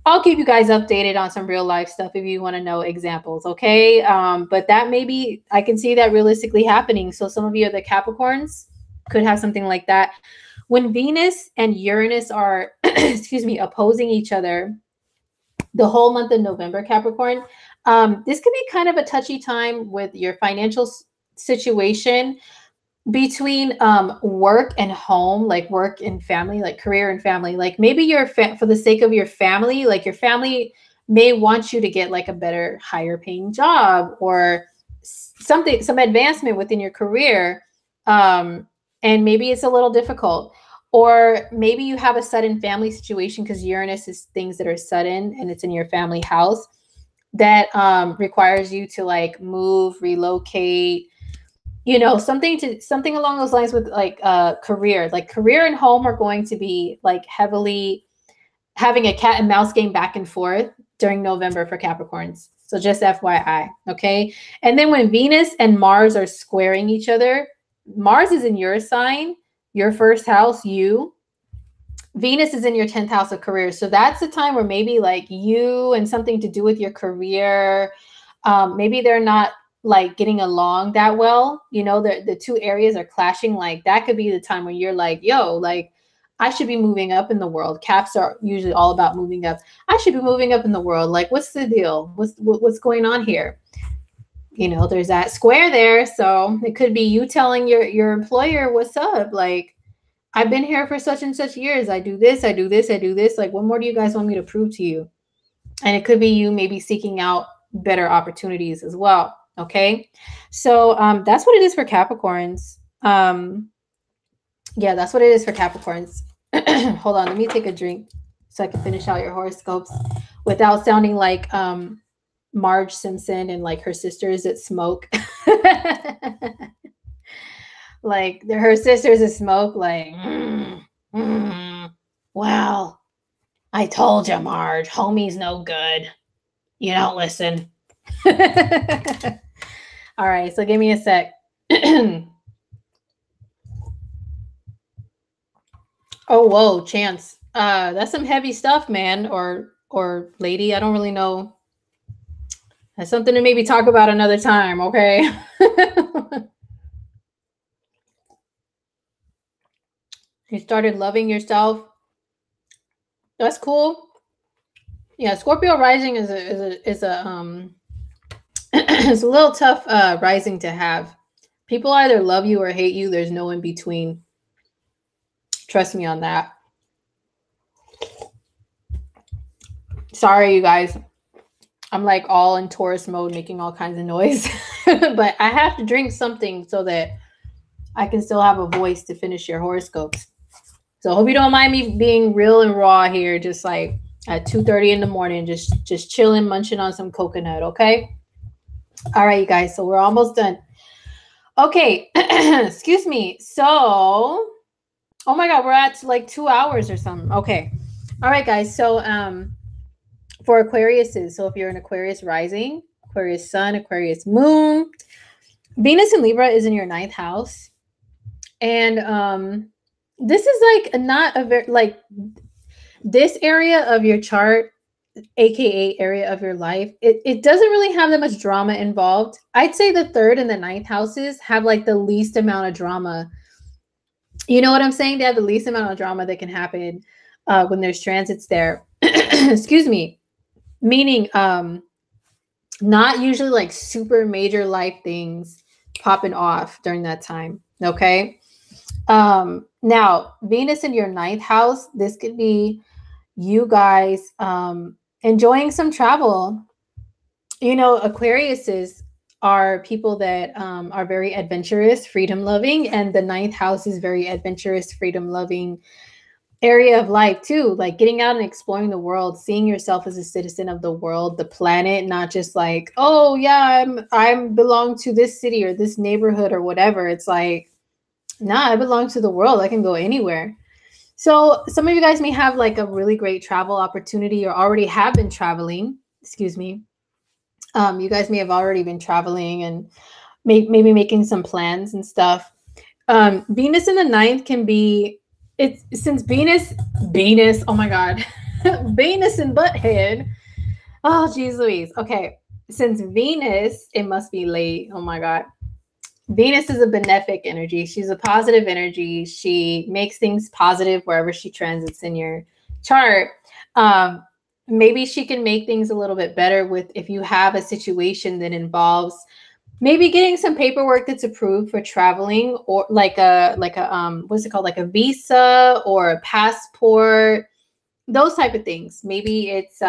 I'll keep you guys updated on some real life stuff if you want to know examples, okay? But that maybe I can see that realistically happening. So some of you, the Capricorns, could have something like that. When Venus and Uranus are, excuse me, opposing each other the whole month of November, Capricorn, this could be kind of a touchy time with your financial situation between work and home, like work and family, like career and family. Like maybe for the sake of your family, like your family may want you to get like a better, higher paying job or some advancement within your career. And maybe it's a little difficult. Or maybe you have a sudden family situation because Uranus is things that are sudden and it's in your family house that requires you to like move, relocate, something along those lines with like career. Like career and home are going to be like heavily having a cat and mouse game back and forth during November for Capricorns. So just FYI, okay? And then when Venus and Mars are squaring each other, Mars is in your sign, your first house, you. Venus is in your 10th house of career. So that's a time where maybe like you and something to do with your career, maybe they're not like getting along that well. The two areas are clashing. Like that could be the time when you're like, yo, like I should be moving up in the world. Caps are usually all about moving up. I should be moving up in the world. Like, what's the deal? What's going on here? There's that square there. So it could be you telling your employer, what's up? Like, I've been here for such and such years. I do this, I do this, I do this. Like, what more do you guys want me to prove to you? And it could be you maybe seeking out better opportunities as well. Okay. So that's what it is for Capricorns. Yeah, that's what it is for Capricorns. Hold on. Let me take a drink so I can finish out your horoscopes without sounding like Marge Simpson and like her sisters that smoke. Like her sisters that smoke like, well, I told you, Marge, homie's no good. You don't listen. All right, so give me a sec. Oh, whoa, Chance. That's some heavy stuff, man, or lady. I don't really know. That's something to maybe talk about another time, okay? You started loving yourself. That's cool. Yeah, Scorpio rising is a it's a little tough rising to have. People either love you or hate you. There's no in between. Trust me on that. Sorry, you guys. I'm like all in Taurus mode, making all kinds of noise. But I have to drink something so that I can still have a voice to finish your horoscopes. So I hope you don't mind me being real and raw here, just like at 2:30 in the morning, just chilling, munching on some coconut, okay? All right, you guys, so we're almost done. Okay, excuse me. So, oh my God, we're at like 2 hours or something. Okay. All right, guys. So, for Aquariuses, so if you're an Aquarius rising, Aquarius sun, Aquarius moon, Venus in Libra is in your 9th house. And this is like not a very, like this area of your chart, aka area of your life, it doesn't really have that much drama involved. I'd say the 3rd and the 9th houses have like the least amount of drama. You know what I'm saying? They have the least amount of drama that can happen when there's transits there. Excuse me. Meaning not usually like super major life things popping off during that time. Okay. Now Venus in your 9th house, this could be you guys enjoying some travel. You know, Aquariuses are people that are very adventurous, freedom loving, and the 9th house is very adventurous, freedom loving area of life too, like getting out and exploring the world, seeing yourself as a citizen of the world, the planet, not just like, oh yeah, I'm belong to this city or this neighborhood or whatever. It's like, nah, I belong to the world. I can go anywhere. So some of you guys may have like a really great travel opportunity or already have been traveling. Excuse me. You guys may have already been traveling and maybe making some plans and stuff. Venus in the 9th can be, it's since Venus, oh my God, Venus and butthead. Oh, geez Louise. Okay. Since Venus, it must be late. Oh my God. Venus is a benefic energy. She's a positive energy. She makes things positive wherever she transits in your chart. Maybe she can make things a little bit better with if you have a situation that involves maybe getting some paperwork that's approved for traveling, or like a what's it called, like a visa or a passport, those type of things. Maybe it's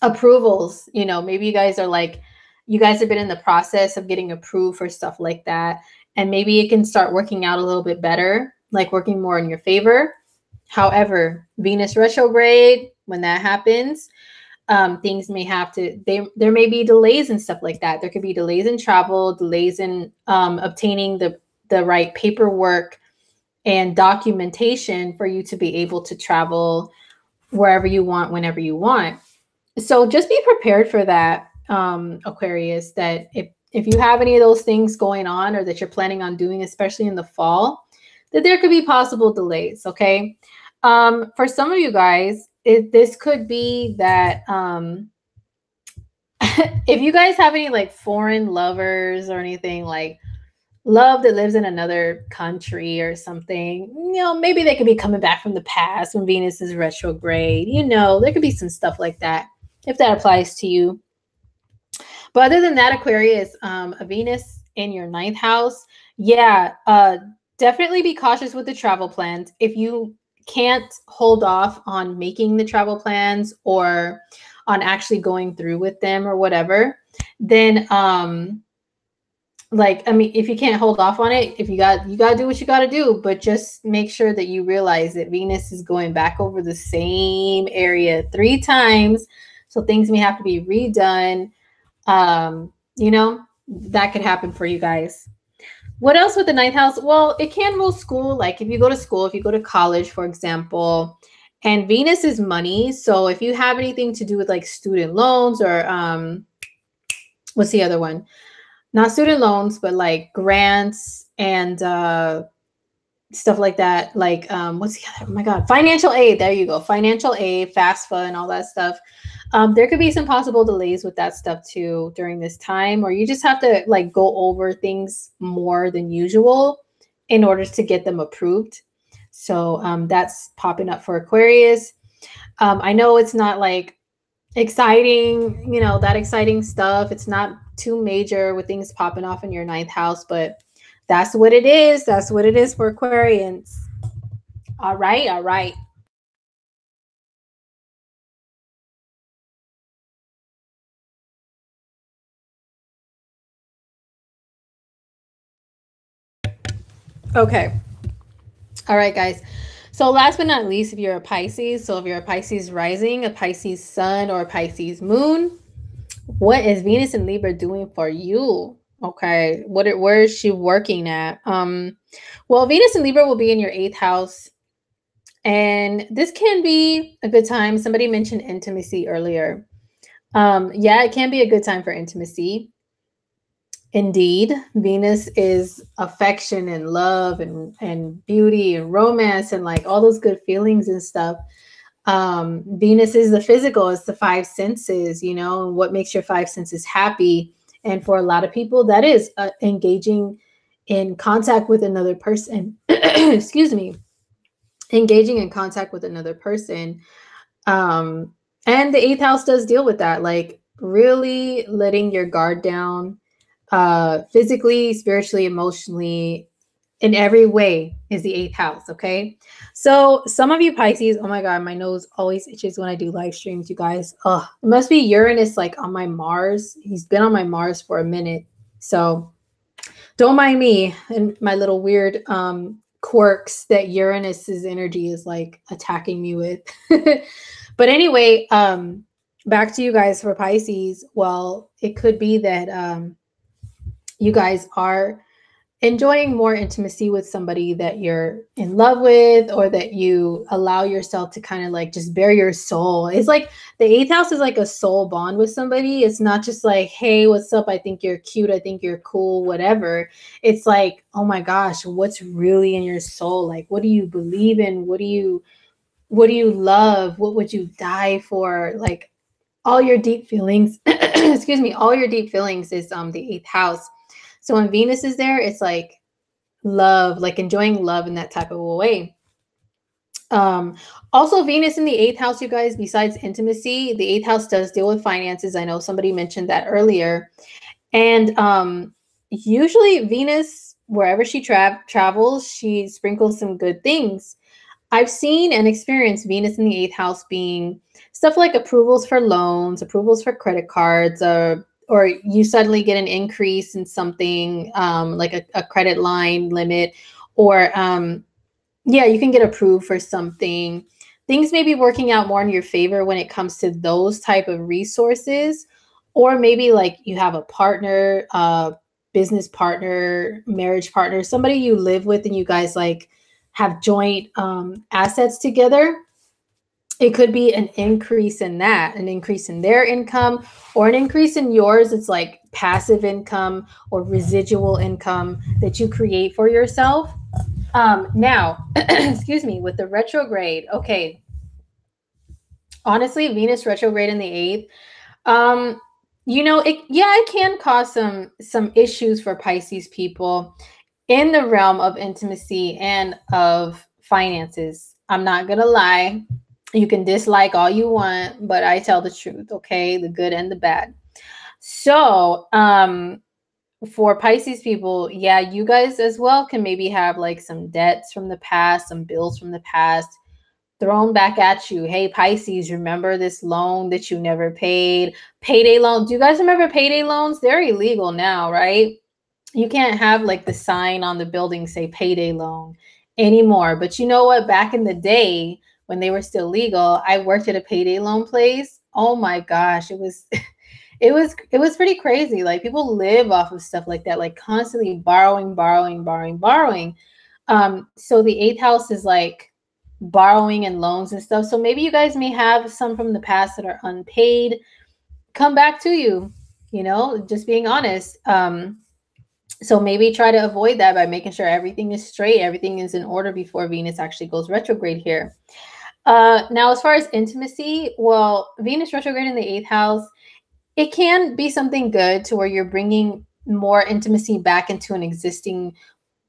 approvals. You know, maybe you guys are like, you guys have been in the process of getting approved for stuff like that, and maybe it can start working out a little bit better, like working more in your favor. However, Venus retrograde, when that happens, things may have to, there may be delays and stuff like that. There could be delays in travel, delays in obtaining the right paperwork and documentation for you to be able to travel wherever you want, whenever you want. So just be prepared for that, Aquarius, that if you have any of those things going on or that you're planning on doing, especially in the fall, that there could be possible delays, okay? For some of you guys, this could be that if you guys have any like foreign lovers or anything, like love that lives in another country or something, you know, maybe they could be coming back from the past when Venus is retrograde. You know, there could be some stuff like that if that applies to you. But other than that, Aquarius, a Venus in your 9th house, yeah, definitely be cautious with the travel plans. If you can't hold off on making the travel plans or on actually going through with them or whatever, then like, I mean, if you can't hold off on it, if you got to do what you got to do, but just make sure that you realize that Venus is going back over the same area 3 times. So things may have to be redone. You know, that could happen for you guys. What else with the 9th house? Well, it can rule school. Like if you go to school, if you go to college, for example, and Venus is money. So if you have anything to do with like student loans or what's the other one? not student loans, but like grants and stuff like that. Like what's the other? Oh my god, financial aid. There you go, financial aid, FAFSA, and all that stuff. There could be some possible delays with that stuff too during this time, or you just have to like go over things more than usual in order to get them approved. So that's popping up for Aquarius. I know it's not like exciting, that exciting stuff. It's not too major with things popping off in your ninth house, but that's what it is. That's what it is for Aquarians. All right, all right. Okay. All right, guys. So last but not least, if you're a Pisces, so if you're a Pisces rising, a Pisces sun, or a Pisces moon, what is Venus and Libra doing for you? Okay. Where is she working at? Well, Venus and Libra will be in your eighth house. And this can be a good time. Somebody mentioned intimacy earlier. Yeah, it can be a good time for intimacy. Indeed, Venus is affection and love and beauty and romance and like all those good feelings and stuff. Venus is the physical, it's the five senses, and what makes your five senses happy. And for a lot of people, that is engaging in contact with another person. Excuse me, engaging in contact with another person. And the eighth house does deal with that, like really letting your guard down, physically, spiritually, emotionally, in every way is the eighth house. Okay. So some of you Pisces, oh my God, my nose always itches when I do live streams, you guys. Oh, it must be Uranus like on my Mars. He's been on my Mars for a minute. So don't mind me and my little weird quirks that Uranus's energy is like attacking me with. But anyway, back to you guys for Pisces. Well, it could be that you guys are enjoying more intimacy with somebody that you're in love with, or that you allow yourself to kind of like just bare your soul. It's like the eighth house is like a soul bond with somebody. It's not just like, hey, what's up? I think you're cute. I think you're cool, whatever. It's like, oh my gosh, what's really in your soul? Like, what do you believe in? What do you love? What would you die for? Like all your deep feelings, excuse me, all your deep feelings is the eighth house. So when Venus is there, it's like love, like enjoying love in that type of a way. Also Venus in the eighth house, you guys, besides intimacy, the eighth house does deal with finances. I know somebody mentioned that earlier. And usually Venus, wherever she travels, she sprinkles some good things. I've seen and experienced Venus in the eighth house being stuff like approvals for loans, approvals for credit cards, or you suddenly get an increase in something, like a credit line limit, or yeah, you can get approved for something. Things may be working out more in your favor when it comes to those type of resources, or maybe like you have a partner, business partner, marriage partner, somebody you live with, and you guys like have joint assets together. It could be an increase in that, an increase in their income, or an increase in yours. It's like passive income or residual income that you create for yourself. Now, excuse me, with the retrograde, okay, honestly, Venus retrograde in the eighth, um, it can cause some issues for Pisces people in the realm of intimacy and of finances. I'm not gonna lie. You can dislike all you want, but I tell the truth, okay? The good and the bad. So, for Pisces people, yeah, you guys as well can maybe have like some debts from the past, some bills from the past thrown back at you. Hey, Pisces, remember this loan that you never paid? Payday loan. Do you guys remember payday loans? They're illegal now, right? You can't have like the sign on the building say payday loan anymore. But you know what? Back in the day when they were still legal, I worked at a payday loan place. Oh my gosh, it was it was pretty crazy. Like people live off of stuff like that, like constantly borrowing, borrowing, borrowing, borrowing. So the eighth house is like borrowing and loans and stuff. So maybe you guys may have some from the past that are unpaid come back to you. you know, just being honest. So maybe try to avoid that by making sure everything is straight, everything is in order before Venus actually goes retrograde here. Now, as far as intimacy, well, Venus retrograde in the 8th house, it can be something good to where you're bringing more intimacy back into an existing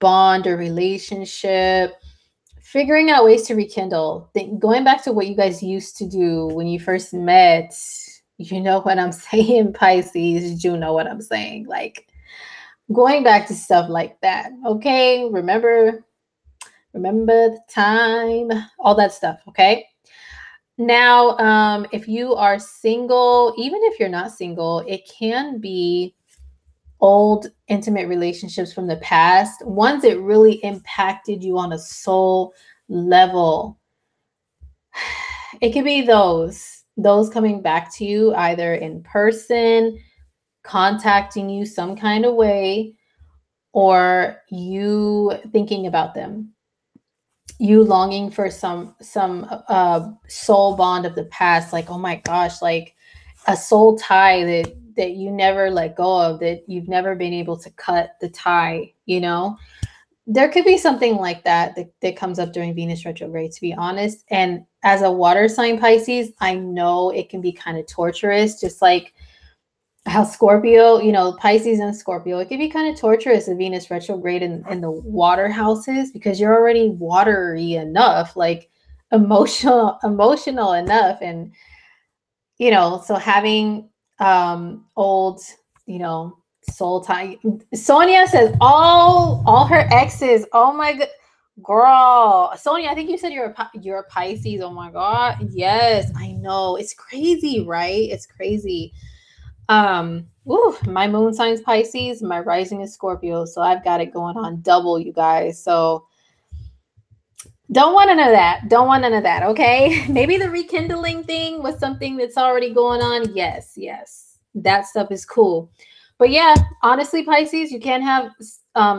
bond or relationship, figuring out ways to rekindle, going back to what you guys used to do when you first met. You know what I'm saying, Pisces? You know what I'm saying? Like going back to stuff like that. Okay, remember the time, all that stuff. Okay. Now, if you are single, even if you're not single, it can be old intimate relationships from the past, ones that really impacted you on a soul level. It could be those coming back to you either in person, contacting you some kind of way, or you thinking about them, you longing for some soul bond of the past, like, oh my gosh, like a soul tie that you never let go of, that you've never been able to cut the tie, you know. There could be something like that comes up during Venus retrograde, to be honest. And as a water sign, Pisces, I know it can be kind of torturous, just like how Scorpio, you know, Pisces and Scorpio, it can be kind of torturous, the Venus retrograde in the water houses, because you're already watery enough, like emotional enough. And, you know, so having old, you know, soul tie. Sonia says all her exes. Oh my god. Girl, Sonia, I think you said you're a Pisces. Oh my god. Yes, I know. It's crazy, right? It's crazy. My moon sign's Pisces, my rising is Scorpio, so I've got it going on double, you guys. So don't want none of that. Don't want none of that, okay? Maybe the rekindling thing was something that's already going on. Yes. That stuff is cool. But yeah, honestly, Pisces, you can't have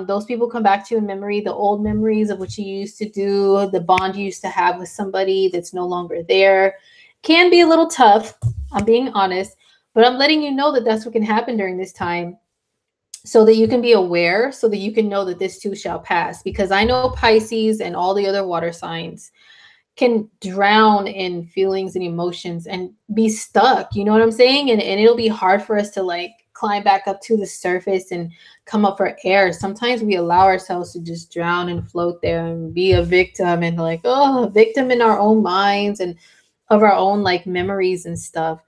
those people come back to you in memory, the old memories of what you used to do, the bond you used to have with somebody that's no longer there. Can be a little tough, I'm being honest. But I'm letting you know that that's what can happen during this time, so that you can be aware, so that you can know that this too shall pass. Because I know Pisces and all the other water signs can drown in feelings and emotions and be stuck. You know what I'm saying? And it'll be hard for us to like climb back up to the surface and come up for air. Sometimes we allow ourselves to just drown and float there and be a victim, and like, oh, victim in our own minds and of our own like memories and stuff,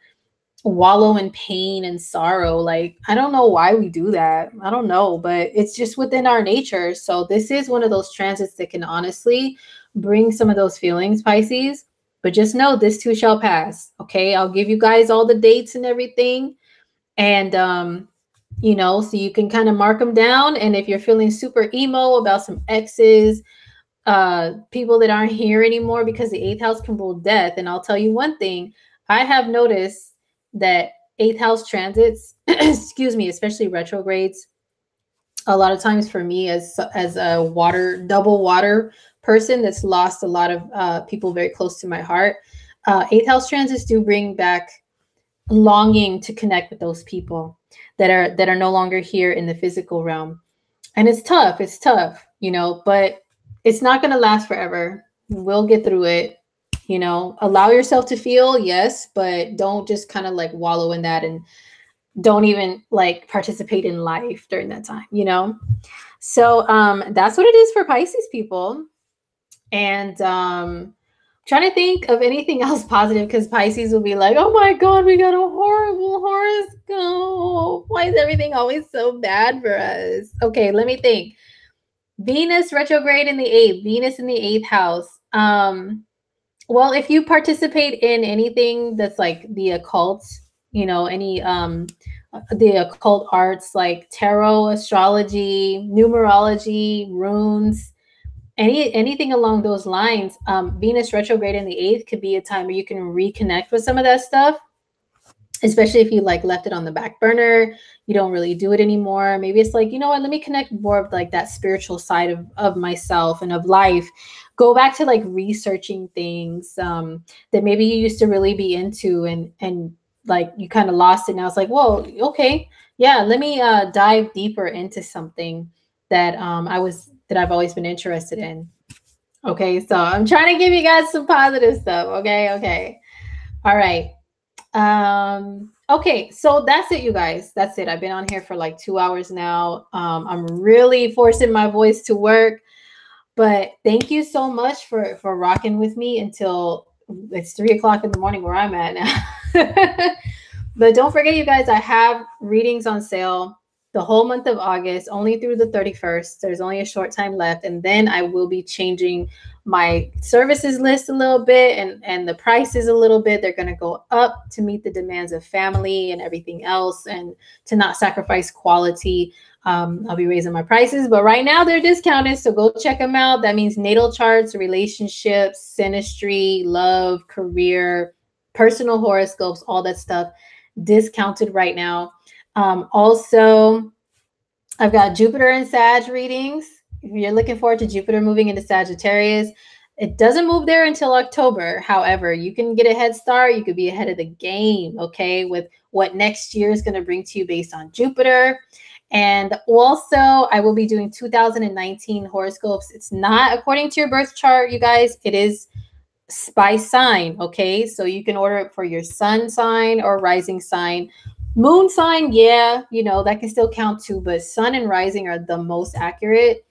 wallow in pain and sorrow. Like, I don't know why we do that. I don't know, but it's just within our nature. So this is one of those transits that can honestly bring some of those feelings, Pisces. But just know this too shall pass. Okay, I'll give you guys all the dates and everything, and you know, so you can kind of mark them down. And if you're feeling super emo about some exes, people that aren't here anymore, because the 8th house can rule death. And I'll tell you one thing, I have noticed that 8th house transits, excuse me, especially retrogrades, a lot of times for me as a double water person that's lost a lot of people very close to my heart, 8th house transits do bring back longing to connect with those people that are no longer here in the physical realm. And it's tough, you know, but it's not going to last forever. We'll get through it. You know, allow yourself to feel, yes, but don't just kind of like wallow in that, and don't even like participate in life during that time, you know? So that's what it is for Pisces people. And trying to think of anything else positive, because Pisces will be like, oh my God, we got a horrible horoscope. Why is everything always so bad for us? Okay, let me think. Venus retrograde in the 8th, Venus in the 8th house. Well, if you participate in anything that's like the occult, you know, any the occult arts like tarot, astrology, numerology, runes, anything along those lines, Venus retrograde in the 8th could be a time where you can reconnect with some of that stuff, especially if you like left it on the back burner, you don't really do it anymore. Maybe it's like, you know what, let me connect more of like that spiritual side of myself and of life. Go back to like researching things that maybe you used to really be into, and like you kind of lost it. Now it's like, whoa, okay, yeah, let me dive deeper into something that I've always been interested in. Okay, so I'm trying to give you guys some positive stuff. Okay. All right. Okay, so that's it, you guys. That's it. I've been on here for like 2 hours now. I'm really forcing my voice to work, but thank you so much for rocking with me until it's 3 o'clock in the morning where I'm at now. But don't forget, you guys, I have readings on sale the whole month of August, only through the 31st. There's only a short time left. And then I will be changing my services list a little bit and the prices a little bit. They're going to go up to meet the demands of family and everything else, and to not sacrifice quality. I'll be raising my prices, but right now they're discounted. So go check them out. That means natal charts, relationships, synastry, love, career, personal horoscopes, all that stuff discounted right now. Also, I've got Jupiter and Sag readings. If you're looking forward to Jupiter moving into Sagittarius, it doesn't move there until October. However, you can get a head start. You could be ahead of the game, okay, with what next year is going to bring to you based on Jupiter. And also, I will be doing 2019 horoscopes. It's not according to your birth chart, you guys. It is by sign, okay? So you can order it for your sun sign or rising sign. Moon sign, yeah, that can still count too, but sun and rising are the most accurate.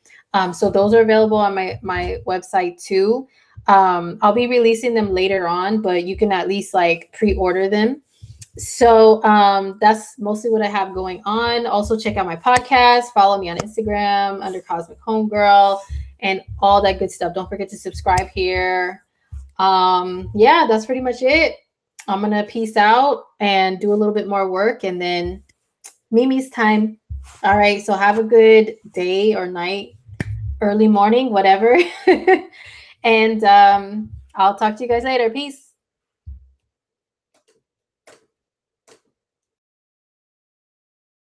So those are available on my website too. I'll be releasing them later on, but you can at least like pre-order them. So that's mostly what I have going on. Also check out my podcast, follow me on Instagram under Cosmic Homegirl, and all that good stuff. Don't forget to subscribe here. Yeah, that's pretty much it. I'm gonna peace out and do a little bit more work, and then Mimi's time. All right, so have a good day or night, early morning, whatever. And I'll talk to you guys later. Peace.